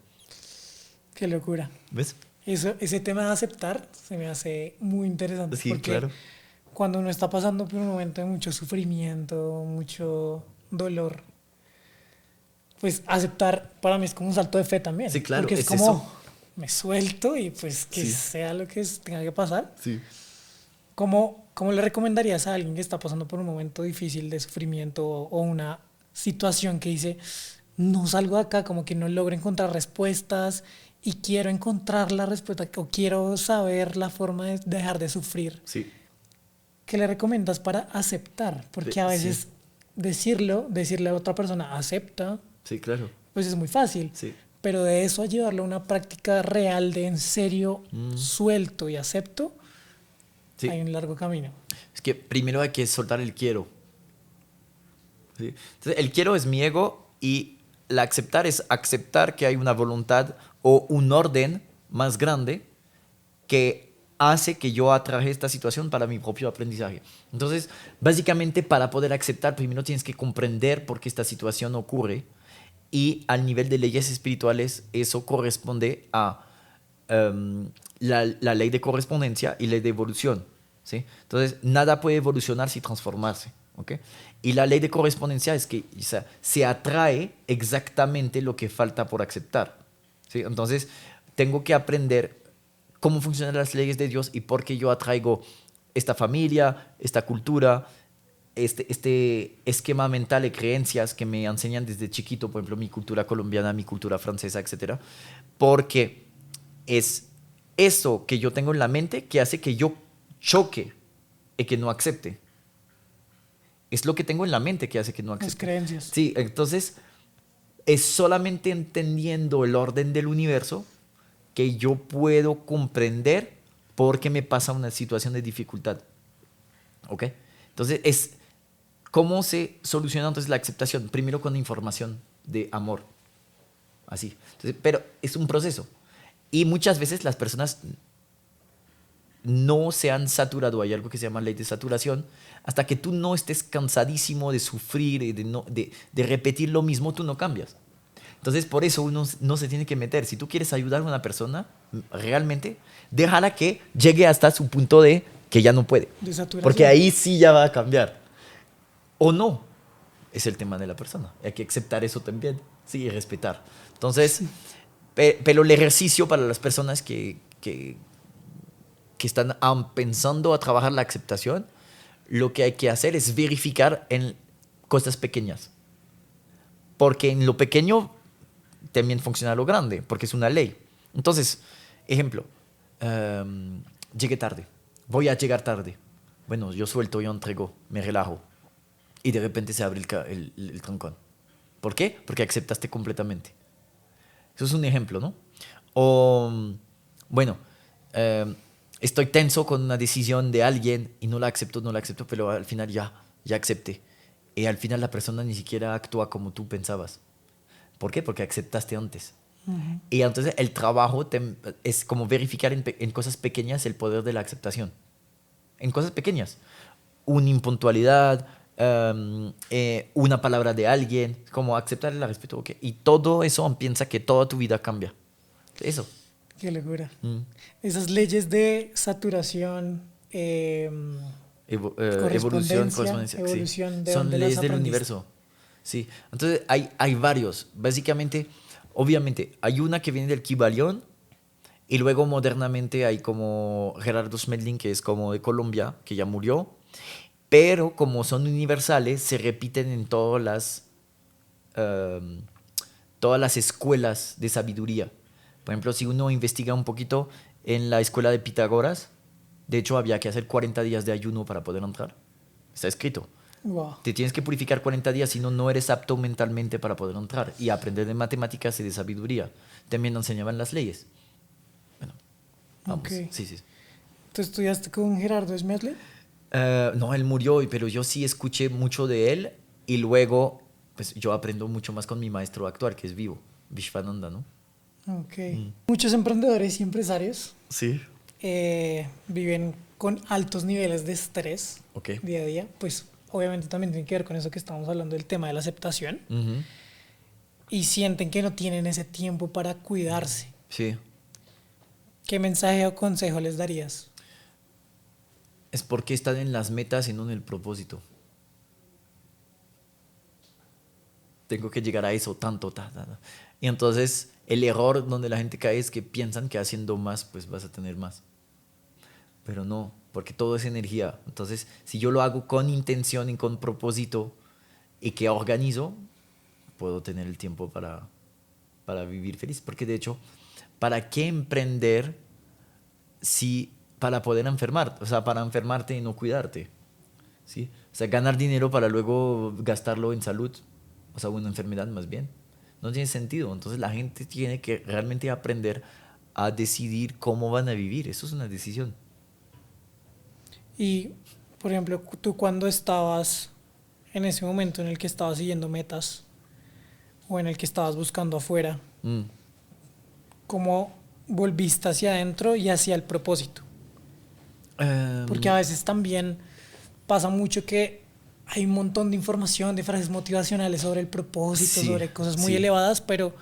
Qué locura. ¿Ves? Ese tema de aceptar se me hace muy interesante. Sí, porque claro. cuando uno está pasando por un momento de mucho sufrimiento, mucho dolor, pues aceptar para mí es como un salto de fe también. Sí, claro, Porque es es como, eso. me suelto y pues que Sí. sea lo que tenga que pasar. Sí. ¿Cómo le recomendarías a alguien que está pasando por un momento difícil de sufrimiento o una situación que dice, no salgo de acá, como que no logro encontrar respuestas y quiero encontrar la respuesta o quiero saber la forma de dejar de sufrir? Sí. ¿Qué le recomiendas para aceptar? Porque a veces Sí. decirle a otra persona, acepta, Sí, claro. pues es muy fácil. Sí. Pero de eso a llevarlo a una práctica real de en serio suelto y acepto, Sí. hay un largo camino. Es que primero hay que soltar el quiero. ¿Sí? Entonces, el quiero es mi ego y la aceptar es aceptar que hay una voluntad o un orden más grande que hace que yo atraje esta situación para mi propio aprendizaje. Entonces, básicamente para poder aceptar, primero tienes que comprender por qué esta situación ocurre, y al nivel de leyes espirituales eso corresponde a la ley de correspondencia y ley de evolución. ¿Sí? Entonces, nada puede evolucionar sin transformarse. ¿Okay? Y la ley de correspondencia es que, o sea, se atrae exactamente lo que falta por aceptar. ¿Sí? Entonces, tengo que aprender cómo funcionan las leyes de Dios y por qué yo atraigo esta familia, esta cultura, este esquema mental de creencias que me enseñan desde chiquito, por ejemplo, mi cultura colombiana, mi cultura francesa, etc. Porque es eso que yo tengo en la mente que hace que yo choque y que no acepte. Es lo que tengo en la mente que hace que no Las acepte. creencias. Sí, entonces es solamente entendiendo el orden del universo que yo puedo comprender por qué me pasa una situación de dificultad. ¿Ok? Entonces, es cómo se soluciona entonces la aceptación. Primero con información de amor. Así. Entonces, pero es un proceso. Y muchas veces las personas no se han saturado, hay algo que se llama ley de saturación, hasta que tú no estés cansadísimo de sufrir y de repetir lo mismo, tú no cambias. Entonces, por eso uno no se tiene que meter. Si tú quieres ayudar a una persona, realmente, déjala que llegue hasta su punto de que ya no puede. De saturación. Porque ahí sí ya va a cambiar. O no. Es el tema de la persona. Hay que aceptar eso también. Sí, y respetar. Entonces, Sí. pero el ejercicio para las personas que están pensando a trabajar la aceptación, lo que hay que hacer es verificar en cosas pequeñas. Porque en lo pequeño también funciona lo grande, porque es una ley. Entonces, ejemplo, llegué tarde, voy a llegar tarde. Bueno, yo suelto, yo entrego, me relajo. Y de repente se abre el trancón. ¿Por qué? Porque aceptaste completamente. Eso es un ejemplo, ¿no? O, bueno, estoy tenso con una decisión de alguien y no la acepto, pero al final ya acepté. Y al final la persona ni siquiera actúa como tú pensabas. ¿Por qué? Porque aceptaste antes. Y entonces el trabajo es como verificar en cosas pequeñas el poder de la aceptación. En cosas pequeñas. Una impuntualidad, una palabra de alguien, como aceptar el respeto. Okay. Y todo eso piensa que toda tu vida cambia. Eso. Qué locura. Mm. Esas leyes de saturación, Evolución, correspondencia, correspondencia, sí. evolución, ¿de Son dónde las leyes del aprendiste? universo. Sí. Entonces hay varios. Básicamente, obviamente, hay una que viene del Kybalión y luego modernamente hay como Gerardo Smedlin, que es como de Colombia, que ya murió. Pero como son universales, se repiten en em, todas las escuelas de sabiduría. Por ejemplo, si uno investiga un poquito en la escuela de Pitágoras, de hecho había que hacer 40 días de ayuno para poder entrar. Está escrito. Wow. Te tienes que purificar 40 días, si no, no eres apto mentalmente para poder entrar y aprender de matemáticas y de sabiduría. También nos enseñaban las leyes. Bueno, vamos. Ok. Sí, sí. ¿Tú estudiaste con Gerardo Smedley? No, él murió, pero yo sí escuché mucho de él y luego, pues yo aprendo mucho más con mi maestro actual, que es vivo, Vishwananda, ¿no? Ok. Muchos emprendedores y empresarios Sí. viven con altos niveles de estrés Ok. día a día. Pues obviamente también tiene que ver con eso que estamos hablando del tema de la aceptación. Ujú. Y sienten que no tienen ese tiempo para cuidarse. Sí. ¿Qué mensaje o consejo les darías? Es porque están en las metas y no en el propósito. Tengo que llegar a eso, tanto, ta, ta, ta. Y entonces el error donde la gente cae es que piensan que haciendo más, pues vas a tener más. Pero no, porque todo es energía. Entonces, si yo lo hago con intención y con propósito y que organizo, puedo tener el tiempo para vivir feliz. Porque de hecho, ¿para qué emprender si para poder enfermar? O sea, para enfermarte y no cuidarte. ¿Sí? O sea, ganar dinero para luego gastarlo en salud, o sea, una enfermedad más bien. No tiene sentido. Entonces la gente tiene que realmente aprender a decidir cómo van a vivir. Eso es una decisión. Y, por ejemplo, tú cuando estabas en ese momento en el que estabas siguiendo metas o en el que estabas buscando afuera, Mm. ¿cómo volviste hacia adentro y hacia el propósito? Porque a veces también pasa mucho que hay un montón de información, de frases motivacionales sobre el propósito, Sí, sobre cosas muy sí. elevadas, pero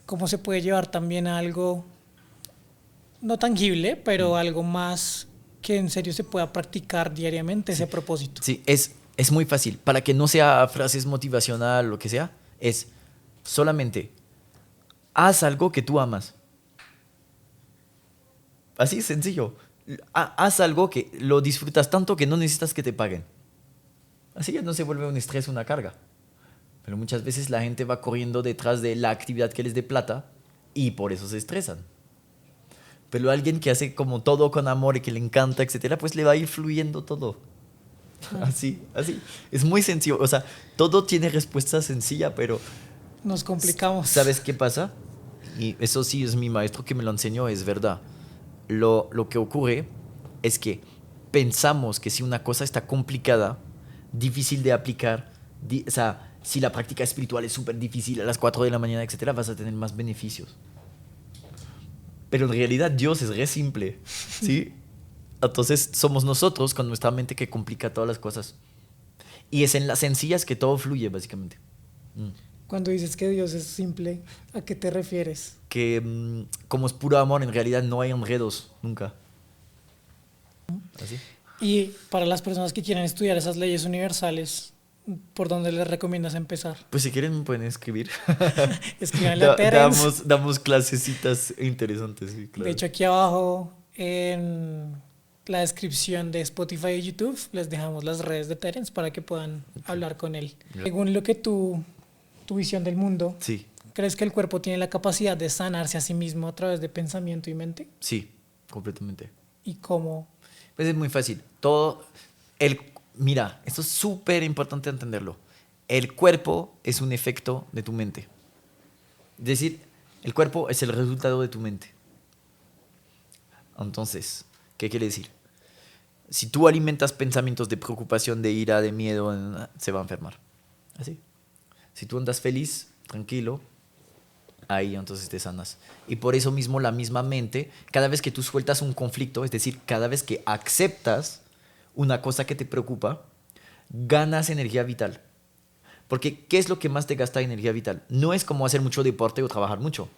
¿cómo se puede llevar también a algo no tangible, pero algo más que en serio se pueda practicar diariamente, ese propósito? Sí, es muy fácil. Para que no sea frases motivacional o lo que sea, es solamente haz algo que tú amas. Así sencillo. Haz algo que lo disfrutas tanto que no necesitas que te paguen. Así ya no se vuelve un estrés, una carga. Pero muchas veces la gente va corriendo detrás de la actividad que les dé plata y por eso se estresan. Pero alguien que hace como todo con amor y que le encanta, etcétera, pues le va a ir fluyendo todo. Así, así. Es muy sencillo. O sea, todo tiene respuesta sencilla, pero Nos complicamos. ¿sabes qué pasa? Y eso sí es mi maestro que me lo enseñó, es verdad. Lo que ocurre es que pensamos que si una cosa está complicada, difícil de aplicar, o sea, si la práctica espiritual es súper difícil a las 4 de la mañana, etcétera, vas a tener más beneficios. Pero en realidad Dios es re simple, ¿sí? Entonces somos nosotros con nuestra mente que complica todas las cosas. Y es en las sencillas que todo fluye, básicamente. Mm. Cuando dices que Dios es simple, ¿a qué te refieres? Que como es puro amor, en realidad no hay enredos, nunca. ¿Así? Y para las personas que quieran estudiar esas leyes universales, ¿por dónde les recomiendas empezar? Pues si quieren me pueden escribir. Escríbanle a Terence. Damos clasecitas interesantes, sí, claro. De hecho, aquí abajo en la descripción de Spotify y YouTube les dejamos las redes de Terence para que puedan hablar con él. Según lo que tu visión del mundo, Sí, ¿crees que el cuerpo tiene la capacidad de sanarse a sí mismo a través de pensamiento y mente? sí, completamente. ¿Y cómo? Pues es muy fácil. Mira, esto es súper importante entenderlo. El cuerpo es un efecto de tu mente. Es decir, el cuerpo es el resultado de tu mente. Entonces, ¿qué quiere decir? Si tú alimentas pensamientos de preocupación, de ira, de miedo, se va a enfermar. Así. Si tú andas feliz, tranquilo, ahí entonces te sanas. Y por eso mismo la misma mente, cada vez que tú sueltas un conflicto, es decir, cada vez que aceptas una cosa que te preocupa, ganas energía vital. Porque ¿qué es lo que más te gasta energía vital? No es como hacer mucho deporte o trabajar mucho.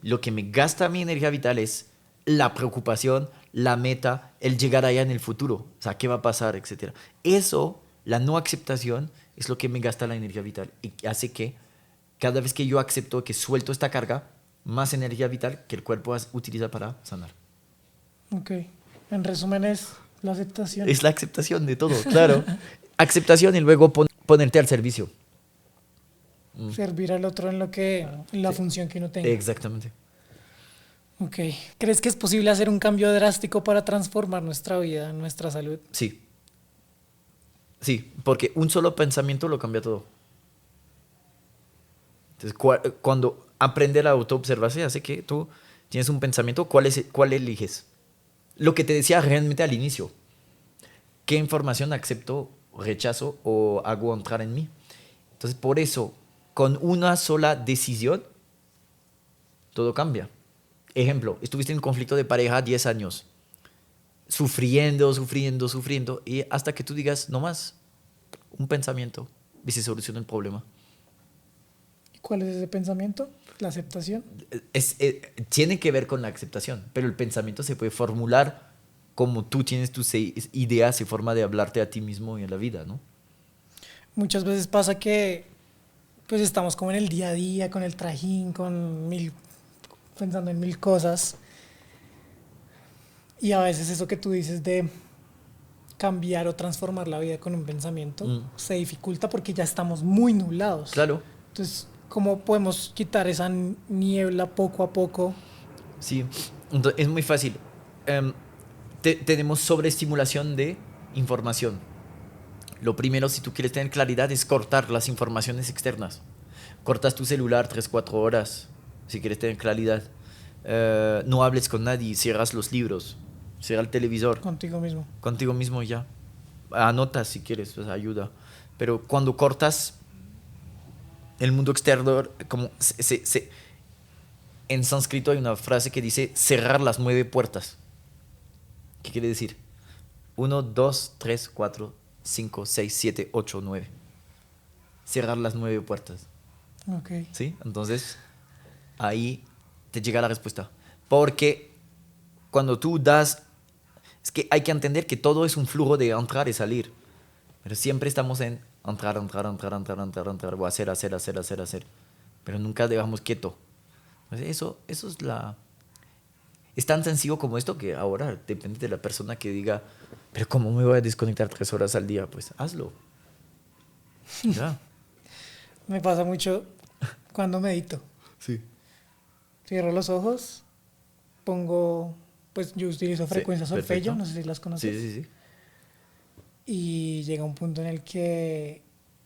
Lo que me gasta mi energía vital es la preocupación, la meta, el llegar allá en el futuro. O sea, ¿qué va a pasar? Etcétera. Eso, la no aceptación, es lo que me gasta la energía vital y hace que cada vez que yo acepto que suelto esta carga, más energía vital que el cuerpo utiliza para sanar. Ok. En resumen es la aceptación. Es la aceptación de todo, claro. Aceptación y luego ponerte al servicio. Servir al otro en la Sí. función que uno tenga. Exactamente. Ok. ¿Crees que es posible hacer un cambio drástico para transformar nuestra vida, nuestra salud? Sí. Sí, porque un solo pensamiento lo cambia todo. Entonces, cuando aprender a autoobservarse hace que tú tienes un pensamiento, ¿cuál eliges? Lo que te decía realmente al inicio. ¿Qué información acepto, rechazo o hago entrar en mí? Entonces, por eso, con una sola decisión, todo cambia. Ejemplo, estuviste en un conflicto de pareja 10 años, sufriendo, y hasta que tú digas, no más, un pensamiento, y se soluciona el problema. ¿Cuál es ese pensamiento? La aceptación. Tiene que ver con la aceptación, pero el pensamiento se puede formular como tú tienes tus ideas y forma de hablarte a ti mismo y a la vida, ¿no? Muchas veces pasa que pues estamos como en el día a día, con el trajín, pensando en mil cosas. Y a veces eso que tú dices de cambiar o transformar la vida con un pensamiento se dificulta porque ya estamos muy nublados. Claro. Entonces, ¿cómo podemos quitar esa niebla poco a poco? Sí, entonces, es muy fácil. Tenemos sobreestimulación de información. Lo primero, si tú quieres tener claridad, es cortar las informaciones externas. Cortas tu celular 3-4 horas, si quieres tener claridad. No hables con nadie, cierras los libros, cierra el televisor. Contigo mismo. Contigo mismo ya. Anotas si quieres, pues ayuda. Pero cuando cortas el mundo exterior, como en sánscrito hay una frase que dice cerrar las 9 puertas. ¿Qué quiere decir? 1, 2, 3, 4, 5, 6, 7, 8, 9. Cerrar las 9 puertas. Ok. ¿Sí? Entonces, ahí te llega la respuesta. Porque cuando tú das... Es que hay que entender que todo es un flujo de entrar y salir. Pero siempre estamos en entrar. O hacer. Pero nunca dejamos quieto. Eso es la... Es tan sencillo como esto que ahora depende de la persona que diga, pero ¿cómo me voy a desconectar 3 horas al día? Pues hazlo. Ya. Me pasa mucho cuando medito. Sí. Cierro los ojos, pongo, pues yo utilizo frecuencias solfeggio, no sé si las conoces. Sí. Y llega un punto en el que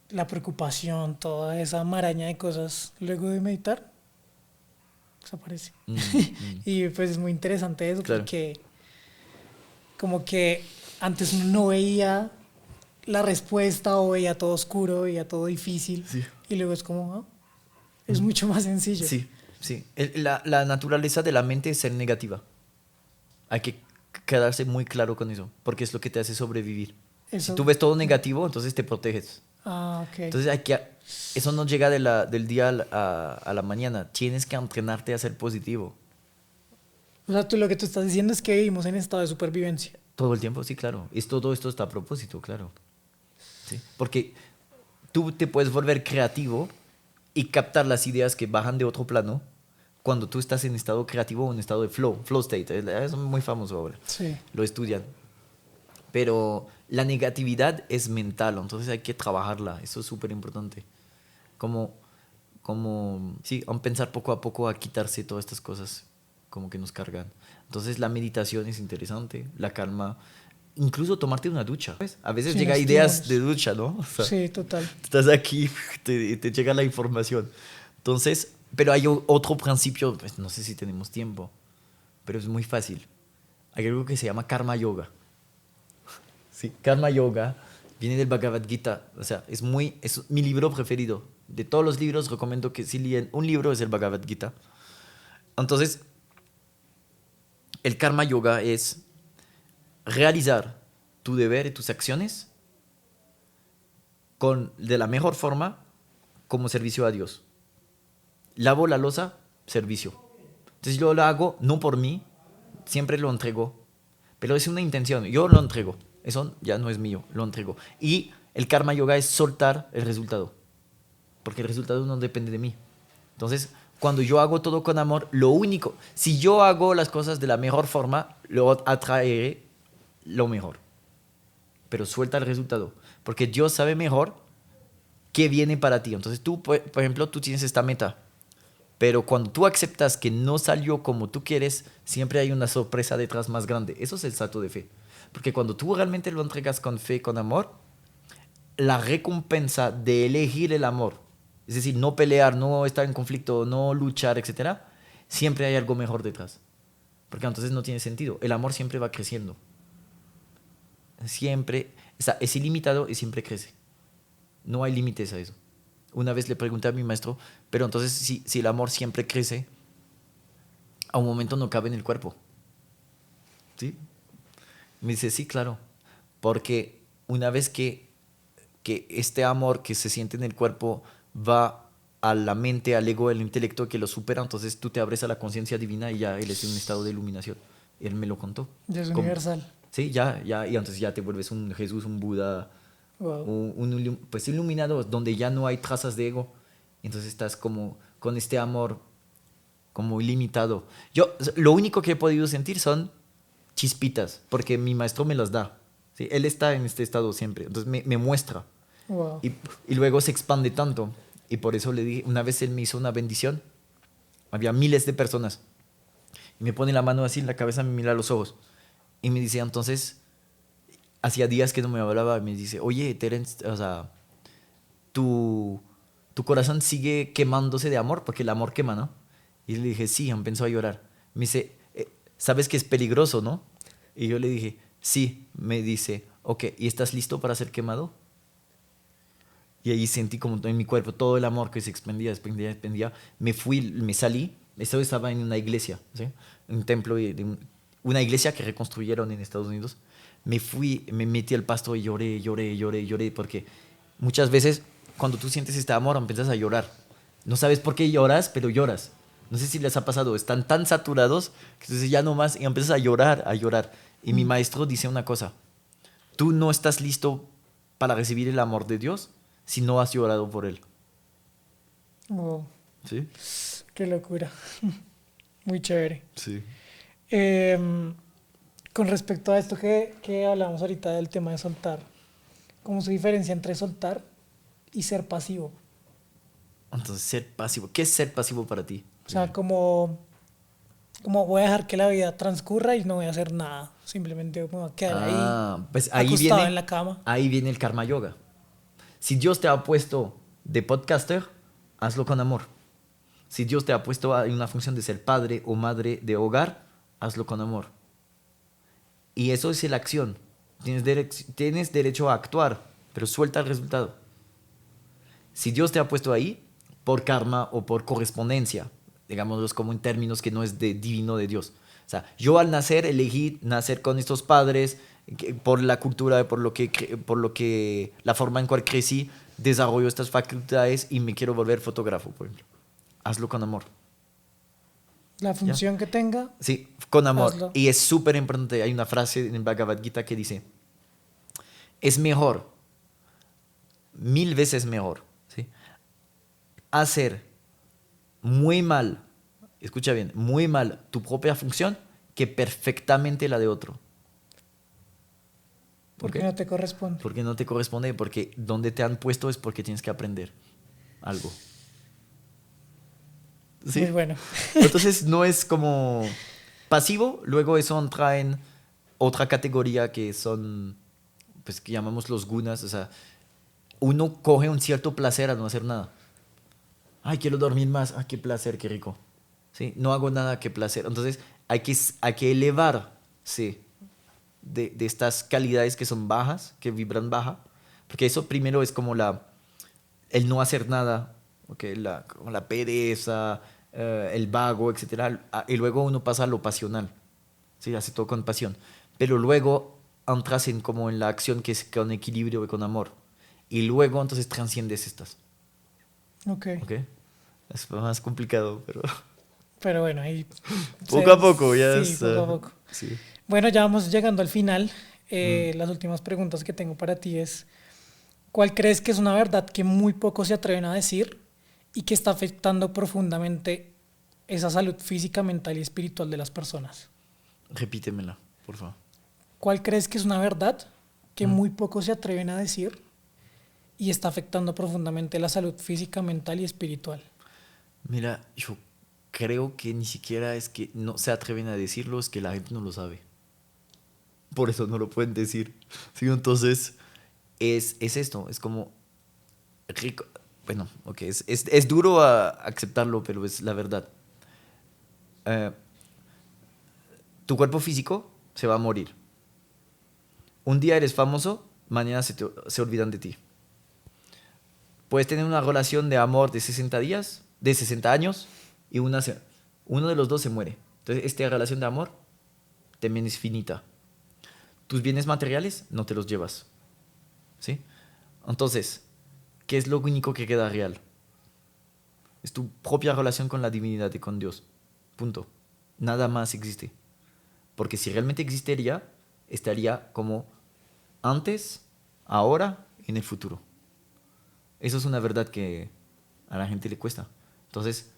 la preocupación, toda esa maraña de cosas, luego de meditar, desaparece. Y pues es muy interesante eso, Claro. porque como que antes uno no veía la respuesta o veía todo oscuro, veía todo difícil. Sí. Y luego es como, ah, es mucho más sencillo. Sí. La naturaleza de la mente es ser negativa. Hay que quedarse muy claro con eso, porque es lo que te hace sobrevivir. Eso. Si tú ves todo negativo, entonces te proteges. Ah, ok. Entonces eso no llega del día a la mañana. Tienes que entrenarte a ser positivo. O sea, lo que tú estás diciendo es que vivimos en estado de supervivencia. Todo el tiempo, sí, claro. Todo esto está a propósito, claro. ¿Sí? Porque tú te puedes volver creativo y captar las ideas que bajan de otro plano cuando tú estás en estado creativo o en estado de flow state. Es muy famoso ahora. Sí. Lo estudian. Pero la negatividad es mental, entonces hay que trabajarla. Eso es súper importante. Sí, empezar poco a poco a quitarse todas estas cosas como que nos cargan. Entonces la meditación es interesante, la calma, incluso tomarte una ducha. ¿Ves? A veces Sí, llega nos ideas tomamos. de ducha, ¿no? O sea, Sí, total. estás aquí, te llega la información. Entonces, pero hay otro principio, pues no sé si tenemos tiempo, pero es muy fácil. Hay algo que se llama karma yoga. Sí, karma yoga viene del Bhagavad Gita. O sea, es mi libro preferido. De todos los libros, recomiendo que si leen un libro es el Bhagavad Gita. Entonces, el karma yoga es realizar tu deber y tus acciones de la mejor forma como servicio a Dios. Lavo la loza, servicio. Entonces yo lo hago no por mí, siempre lo entrego, pero es una intención, yo lo entrego, eso ya no es mío, lo entrego. Y el karma yoga es soltar el resultado, porque el resultado no depende de mí. Entonces, cuando yo hago todo con amor, lo único, si yo hago las cosas de la mejor forma, lo atraeré lo mejor. Pero suelta el resultado, porque Dios sabe mejor qué viene para ti. Entonces tú, por ejemplo, tú tienes esta meta, pero cuando tú aceptas que no salió como tú quieres, siempre hay una sorpresa detrás más grande. Eso es el salto de fe. Porque cuando tú realmente lo entregas con fe, con amor, la recompensa de elegir el amor, es decir, no pelear, no estar en conflicto, no luchar, etcétera, siempre hay algo mejor detrás. Porque entonces no tiene sentido. El amor siempre va creciendo. Siempre, o sea, es ilimitado y siempre crece. No hay límites a eso. Una vez le pregunté a mi maestro, pero entonces si el amor siempre crece, a un momento no cabe en el cuerpo. ¿Sí? Me dice, sí, claro. Porque una vez que este amor que se siente en el cuerpo va a la mente, al ego, al intelecto que lo supera, entonces tú te abres a la conciencia divina y ya él es en un estado de iluminación. Él me lo contó. Ya es ¿Cómo? universal. Sí, ya, y entonces ya te vuelves un Jesús, un Buda, Wow. pues iluminado, donde ya no hay trazas de ego. Entonces estás como con este amor como ilimitado. Yo, lo único que he podido sentir son chispitas, porque mi maestro me las da. ¿Sí? Él está en este estado siempre, entonces me muestra. Wow. Y luego se expande tanto. Y por eso le dije, una vez él me hizo una bendición, había miles de personas. Y me pone la mano así en la cabeza, me mira a los ojos. Y me dice, entonces, hacía días que no me hablaba, y me dice, oye, Terence, o sea, tu corazón sigue quemándose de amor, porque el amor quema, ¿no? Y le dije, sí, empezó a llorar. Me dice, sabes que es peligroso, ¿no? Y yo le dije, sí. Me dice, ok, ¿y estás listo para ser quemado? Y ahí sentí como en mi cuerpo todo el amor que se expendía. Me fui, me salí. Eso estaba en una iglesia, ¿sí? Un templo, una iglesia que reconstruyeron en Estados Unidos. Me fui, me metí al pasto y lloré, porque muchas veces cuando tú sientes este amor empiezas a llorar. No sabes por qué lloras, pero lloras. No sé si les ha pasado, están tan saturados que entonces ya no más y empiezas a llorar, a llorar. Y mi maestro dice una cosa, tú no estás listo para recibir el amor de Dios si no has llorado por él. Wow. ¿Sí? Qué locura. Muy chévere. Sí. Em, con respecto a esto que hablamos ahorita del tema de soltar, ¿cómo se diferencia entre soltar y ser pasivo? Entonces, ser pasivo. ¿Qué es ser pasivo para ti? O sea, como voy a dejar que la vida transcurra y no voy a hacer nada. Simplemente me voy a quedar ahí Pues acostado en la cama. ahí viene el karma yoga. Si Dios te ha puesto de podcaster, hazlo con amor. Si Dios te ha puesto en una función de ser padre o madre de hogar, hazlo con amor. Y eso es la acción. Tienes derecho a actuar, pero suelta el resultado. Si Dios te ha puesto ahí, por karma o por correspondencia, digámoslo como en términos que no es de divino de Dios. O sea, yo al nacer elegí nacer con estos padres, por la cultura, la forma en cual crecí, desarrollo estas facultades y me quiero volver fotógrafo, por ejemplo. Hazlo con amor. La ¿Ya? función que tenga, Sí, con amor. hazlo. Y es súper importante. Hay una frase en el Bhagavad Gita que dice, es mejor, 1000 veces mejor, ¿sí? Hacer muy mal, escucha bien, muy mal tu propia función que perfectamente la de otro. ¿Por Porque qué? no te corresponde. Porque no te corresponde, porque donde te han puesto es porque tienes que aprender algo. ¿Sí? Muy bueno. Entonces no es como pasivo, luego eso entra en otra categoría que son, pues que llamamos los gunas, o sea, uno coge un cierto placer a no hacer nada. Ay, quiero dormir más, qué placer, qué rico. ¿Sí? No hago nada, qué placer. Entonces hay que elevarse de estas calidades que son bajas, que vibran baja, porque eso primero es como el no hacer nada, ¿okay? Como la pereza, el vago, etcétera, y luego uno pasa a lo pasional, ¿sí? Hace todo con pasión, pero luego entras como en la acción que es con equilibrio y con amor, y luego entonces transciendes estas. Ok. ¿Ok? Es más complicado, pero... Pero bueno, ahí... Poco a poco, ya Sí, es... poco a poco. sí. Bueno, ya vamos llegando al final. Mm. Las últimas preguntas que tengo para ti es, ¿cuál crees que es una verdad que muy pocos se atreven a decir y que está afectando profundamente esa salud física, mental y espiritual de las personas? Repítemela, por favor. ¿Cuál crees que es una verdad que Mm. muy pocos se atreven a decir y está afectando profundamente la salud física, mental y espiritual? Mira, yo creo que ni siquiera es que no se atreven a decirlo, es que la gente no lo sabe. Por eso no lo pueden decir. Sí, entonces es esto, es como rico. Bueno, ok, es duro aceptarlo, pero es la verdad. Eh, Tu cuerpo físico se va a morir. Un día eres famoso, mañana se olvidan de ti. Puedes tener una relación de amor de 60 días, de 60 años, y uno de los dos se muere. Entonces, esta relación de amor también es finita. Tus bienes materiales no te los llevas. ¿Sí? Entonces, ¿qué es lo único que queda real? Es tu propia relación con la divinidad y con Dios. Punto. Nada más existe. Porque si realmente existiría, estaría como antes, ahora y en el futuro. Eso es una verdad que a la gente le cuesta. Entonces,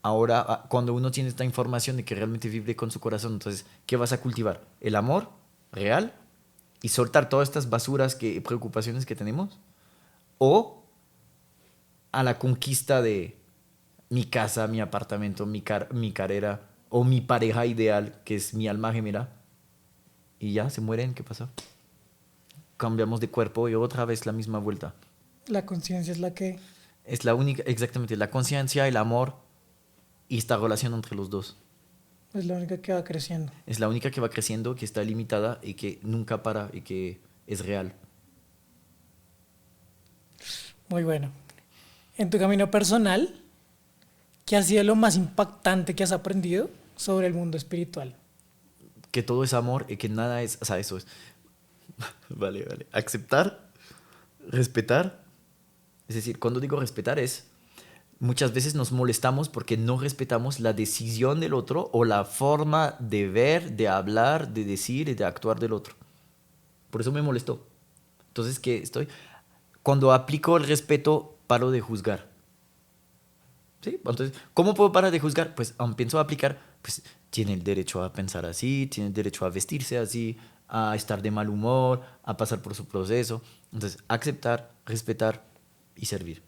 ahora, cuando uno tiene esta información de que realmente vive con su corazón, entonces, ¿qué vas a cultivar? ¿El amor real? ¿Y soltar todas estas basuras, preocupaciones que tenemos? ¿O a la conquista de mi casa, mi apartamento, mi carrera o mi pareja ideal, que es mi alma gemela? Y ya, se mueren, ¿qué pasa? Cambiamos de cuerpo y otra vez la misma vuelta. La conciencia es la que... Es la única, exactamente, la conciencia, el amor y esta relación entre los dos. Es la única que va creciendo. Es la única que va creciendo, que está limitada y que nunca para y que es real. Muy bueno. En tu camino personal, ¿qué ha sido lo más impactante que has aprendido sobre el mundo espiritual? Que todo es amor y que nada es... O sea, eso es... Vale, vale. Aceptar, respetar. Es decir, cuando digo respetar es... Muchas veces nos molestamos porque no respetamos la decisión del otro o la forma de ver, de hablar, de decir y de actuar del otro. Por eso me molestó. Entonces, ¿qué estoy? Cuando aplico el respeto, paro de juzgar. ¿Sí? Entonces, ¿cómo puedo parar de juzgar? Pues empiezo a aplicar, pues tiene el derecho a pensar así, tiene el derecho a vestirse así, a estar de mal humor, a pasar por su proceso. Entonces, aceptar, respetar y servir.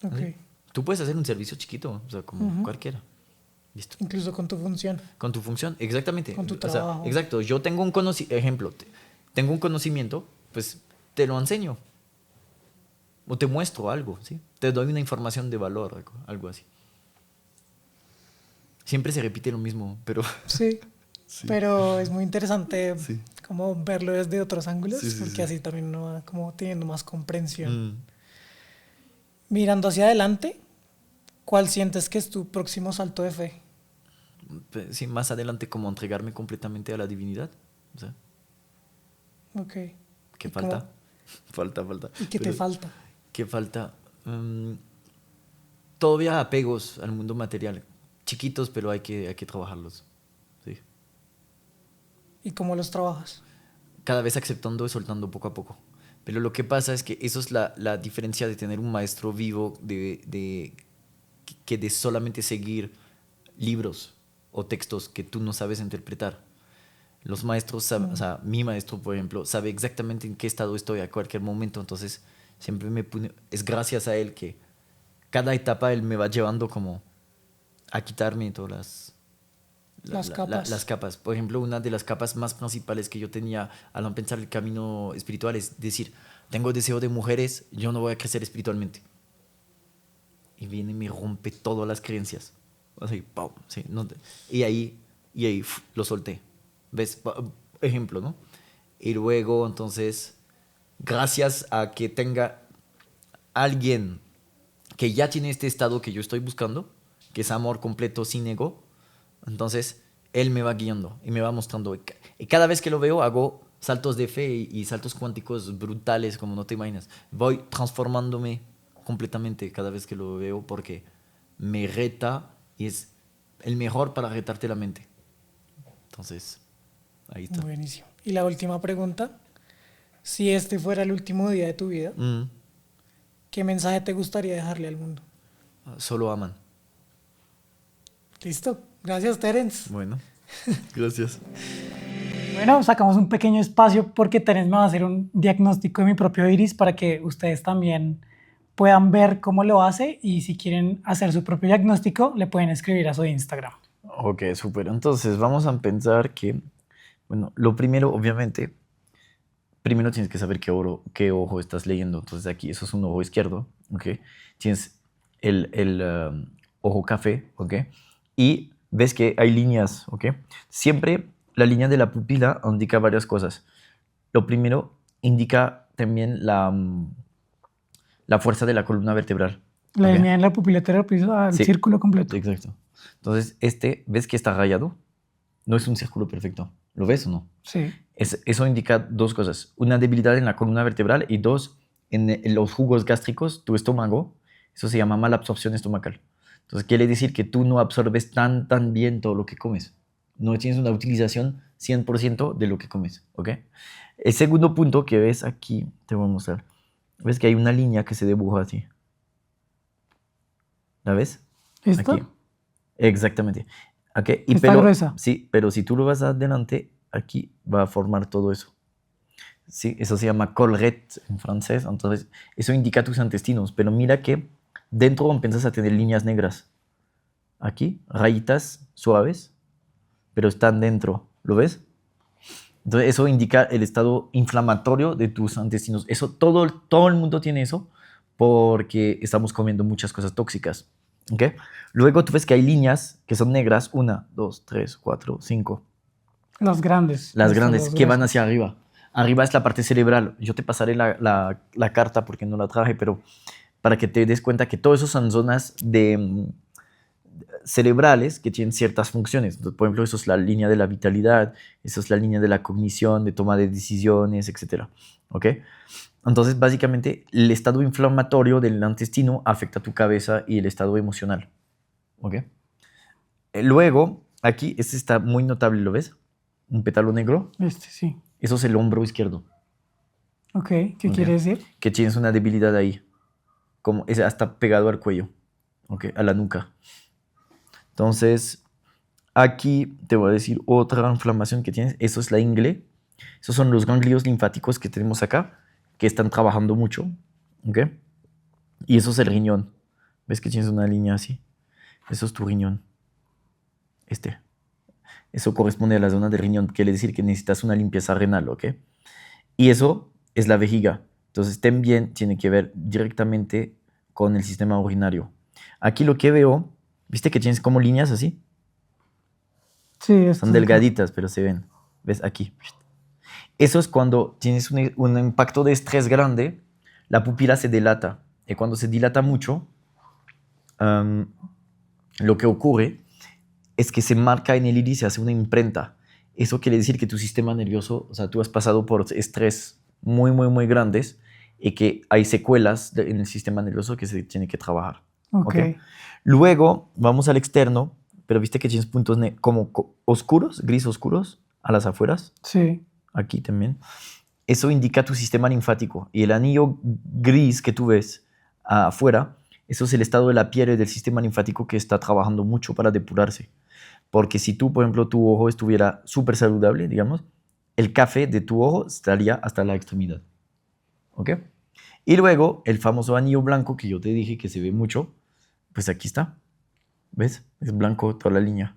Ok. ¿Sí? Tú puedes hacer un servicio chiquito, o sea, como cualquiera. Listo. Incluso con tu función, Con tu función, exactamente. con tu O sea, trabajo. exacto. Yo tengo un ejemplo, tengo un conocimiento, pues te lo enseño. O te muestro algo, ¿sí? Te doy una información de valor, algo así. Siempre se repite lo mismo, pero... Sí, Sí. pero es muy interesante Sí. como verlo desde otros ángulos, Sí, sí, porque sí. así también uno va como teniendo más comprensión. Mm. Mirando hacia adelante, ¿cuál sientes que es tu próximo salto de fe? Sí, más adelante como entregarme completamente a la divinidad. O sea, Ok. ¿qué ¿Y falta? cómo- Falta. ¿Y qué te Pero, falta? ¿qué falta? Todavía apegos al mundo material. Chiquitos, pero hay que trabajarlos. Sí. ¿Y cómo los trabajas? Cada vez aceptando y soltando poco a poco. Pero lo que pasa es que eso es la diferencia de tener un maestro vivo que de solamente seguir libros o textos que tú no sabes interpretar. Los maestros, o sea, mi maestro, por ejemplo, sabe exactamente en qué estado estoy a cualquier momento, entonces siempre es gracias a él que cada etapa él me va llevando como a quitarme todas Las capas. las capas. Por ejemplo, una de las capas más principales que yo tenía al empezar el camino espiritual es decir, tengo deseo de mujeres, yo no voy a crecer espiritualmente. Y viene y me rompe todas las creencias. Así, ¡pum! Sí, no, y ahí lo solté. ¿Ves? Ejemplo, ¿no? Y luego, entonces, gracias a que tenga alguien que ya tiene este estado que yo estoy buscando, que es amor completo sin ego, entonces él me va guiando y me va mostrando. Y cada vez que lo veo hago saltos de fe y saltos cuánticos brutales como no te imaginas. Voy transformándome completamente cada vez que lo veo porque me reta y es el mejor para retarte la mente. Entonces, ahí está. Buenísimo. Y la última pregunta, si este fuera el último día de tu vida, ¿qué mensaje te gustaría dejarle al mundo? Solo aman. Listo. Gracias, Terence. Bueno, gracias. Bueno, sacamos un pequeño espacio porque Terence me va a hacer un diagnóstico de mi propio iris para que ustedes también puedan ver cómo lo hace y si quieren hacer su propio diagnóstico le pueden escribir a su Instagram. Ok, súper. Entonces vamos a pensar que, bueno, lo primero, obviamente, primero tienes que saber qué ojo estás leyendo. Entonces aquí, eso es un ojo izquierdo, ¿ok? Tienes el ojo café, ¿ok? Y ves que hay líneas, ¿ok? Siempre la línea de la pupila indica varias cosas. Lo primero, indica también la fuerza de la columna vertebral. La ¿ok? línea en la pupila al Sí, círculo completo. exacto. Entonces, ¿ves que está rayado? No es un círculo perfecto. ¿Lo ves o no? Sí. Eso indica dos cosas. Una debilidad en la columna vertebral y dos, en los jugos gástricos, tu estómago, eso se llama mala absorción estomacal. Entonces, quiere decir que tú no absorbes tan bien todo lo que comes. No tienes una utilización 100% de lo que comes, ¿ok? El segundo punto que ves aquí, te voy a mostrar. ¿Ves que hay una línea que se dibuja así? ¿La ves? ¿Esta? Aquí. Exactamente. Okay. Está gruesa. Sí, pero si tú lo vas adelante, aquí va a formar todo eso. Sí, eso se llama colrette en francés. Entonces, eso indica tus intestinos. Pero mira que dentro empiezas a tener líneas negras. Aquí, rayitas suaves, pero están dentro. ¿Lo ves? Entonces, eso indica el estado inflamatorio de tus intestinos. Eso, todo el mundo tiene eso porque estamos comiendo muchas cosas tóxicas. ¿Okay? Luego tú ves que hay líneas que son negras, 1, 2, 3, 4, 5. Las grandes. Las grandes que van hacia arriba. Arriba es la parte cerebral. Yo te pasaré la carta porque no la traje, pero para que te des cuenta que todo eso son zonas cerebrales que tienen ciertas funciones. Entonces, por ejemplo, eso es la línea de la vitalidad, eso es la línea de la cognición, de toma de decisiones, etc. ¿Ok? Entonces, básicamente, el estado inflamatorio del intestino afecta a tu cabeza y el estado emocional. ¿Ok? Luego, aquí, este está muy notable, ¿lo ves? Un pétalo negro. Sí. Eso es el hombro izquierdo. Ok, ¿qué quiere decir? Que tienes una debilidad ahí. Como es hasta pegado al cuello. ¿Ok? A la nuca. Entonces, aquí te voy a decir otra inflamación que tienes. Eso es la ingle. Esos son los ganglios linfáticos que tenemos acá, que están trabajando mucho, ¿ok? Y eso es el riñón. ¿Ves que tienes una línea así? Eso es tu riñón. Eso corresponde a la zona del riñón, quiere decir que necesitas una limpieza renal, ¿ok? Y eso es la vejiga. Entonces, también tiene que ver directamente con el sistema urinario. Aquí lo que veo, ¿viste que tienes como líneas así? Sí, son delgaditas, pero se ven. ¿Ves? Aquí. Eso es cuando tienes un impacto de estrés grande, la pupila se dilata. Y cuando se dilata mucho, lo que ocurre es que se marca en el iris, se hace una imprenta. Eso quiere decir que tu sistema nervioso, o sea, tú has pasado por estrés muy grandes y que hay secuelas en el sistema nervioso que se tiene que trabajar. Okay. Luego vamos al externo, pero viste que tienes puntos como oscuros, gris oscuros, a las afueras. Sí. Aquí también. Eso indica tu sistema linfático. Y el anillo gris que tú ves afuera, eso es el estado de la piel y del sistema linfático que está trabajando mucho para depurarse. Porque si tú, por ejemplo, tu ojo estuviera súper saludable, digamos, el café de tu ojo estaría hasta la extremidad. ¿Ok? Y luego, el famoso anillo blanco que yo te dije que se ve mucho, pues aquí está. ¿Ves? Es blanco toda la línea.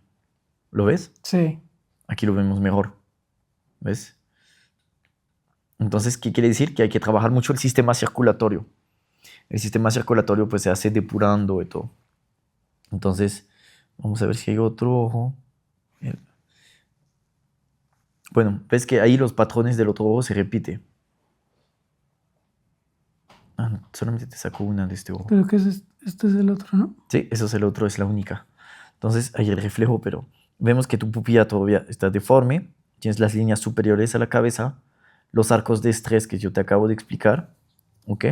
¿Lo ves? Sí. Aquí lo vemos mejor. ¿Ves? Entonces, ¿qué quiere decir? Que hay que trabajar mucho el sistema circulatorio. El sistema circulatorio pues se hace depurando y todo. Entonces, vamos a ver si hay otro ojo. Bueno, ves que ahí los patrones del otro ojo se repiten. Solamente te saco una de este ojo. Pero que este es el otro, ¿no? Sí, eso es el otro, es la única. Entonces, hay el reflejo, pero vemos que tu pupila todavía está deforme. Tienes las líneas superiores a la cabeza, los arcos de estrés que yo te acabo de explicar, ¿ok?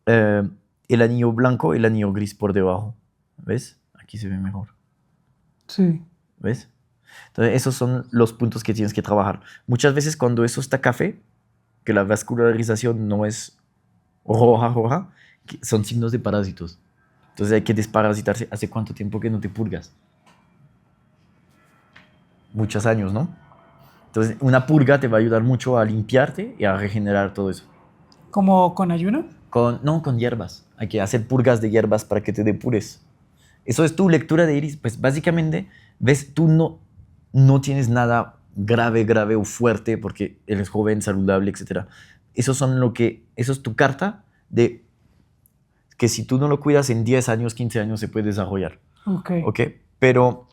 El anillo blanco y el anillo gris por debajo, ¿ves? Aquí se ve mejor. Sí. ¿Ves? Entonces, esos son los puntos que tienes que trabajar. Muchas veces cuando eso está café, que la vascularización no es roja, son signos de parásitos. Entonces hay que desparasitarse. ¿Hace cuánto tiempo que no te purgas? Muchos años, ¿no? Entonces, una purga te va a ayudar mucho a limpiarte y a regenerar todo eso. ¿Como con ayuno? No, con hierbas. Hay que hacer purgas de hierbas para que te depures. Eso es tu lectura de iris. Pues básicamente, ves, tú no tienes nada grave o fuerte porque eres joven, saludable, etc. Eso es tu carta de que si tú no lo cuidas en 10 años, 15 años se puede desarrollar. ¿Ok? Pero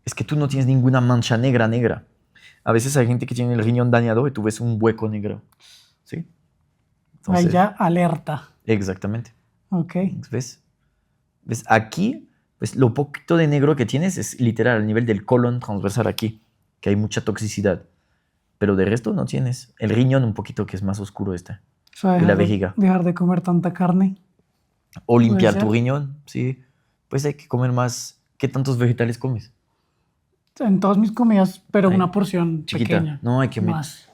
es que tú no tienes ninguna mancha negra. A veces hay gente que tiene el riñón dañado y tú ves un hueco negro. ¿Sí? Ahí ya alerta. Exactamente. Ok. ¿Ves? Aquí, pues lo poquito de negro que tienes es literal al nivel del colon transversal aquí, que hay mucha toxicidad. Pero de resto no tienes. El riñón un poquito que es más oscuro y la vejiga. Dejar de comer tanta carne. O limpiar tu riñón, sí. Pues hay que comer más. ¿Qué tantos vegetales comes? En todas mis comidas, pero una porción chiquita. Pequeña. No, hay que más.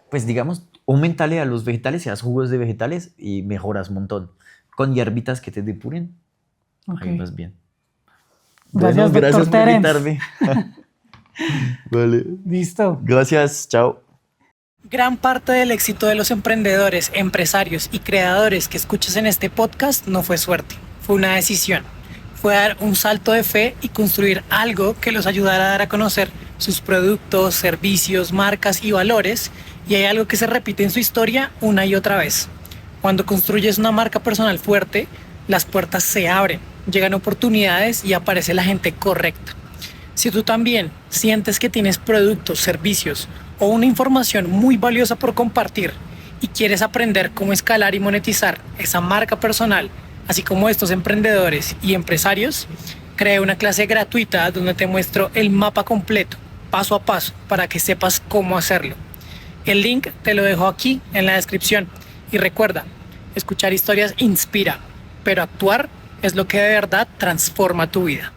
Pues digamos, aumentale a los vegetales y a los jugos de vegetales y mejoras un montón. Con hierbitas que te depuren, ahí vas bien. Gracias, bueno, gracias por invitarme. Vale. Listo. Gracias, chao. Gran parte del éxito de los emprendedores, empresarios y creadores que escuchas en este podcast no fue suerte, fue una decisión. Fue dar un salto de fe y construir algo que los ayudara a dar a conocer sus productos, servicios, marcas y valores. Y hay algo que se repite en su historia una y otra vez. Cuando construyes una marca personal fuerte, las puertas se abren, llegan oportunidades y aparece la gente correcta. Si tú también sientes que tienes productos, servicios o una información muy valiosa por compartir y quieres aprender cómo escalar y monetizar esa marca personal, así como estos emprendedores y empresarios, creé una clase gratuita donde te muestro el mapa completo, paso a paso, para que sepas cómo hacerlo. El link te lo dejo aquí en la descripción. Y recuerda, escuchar historias inspira, pero actuar es lo que de verdad transforma tu vida.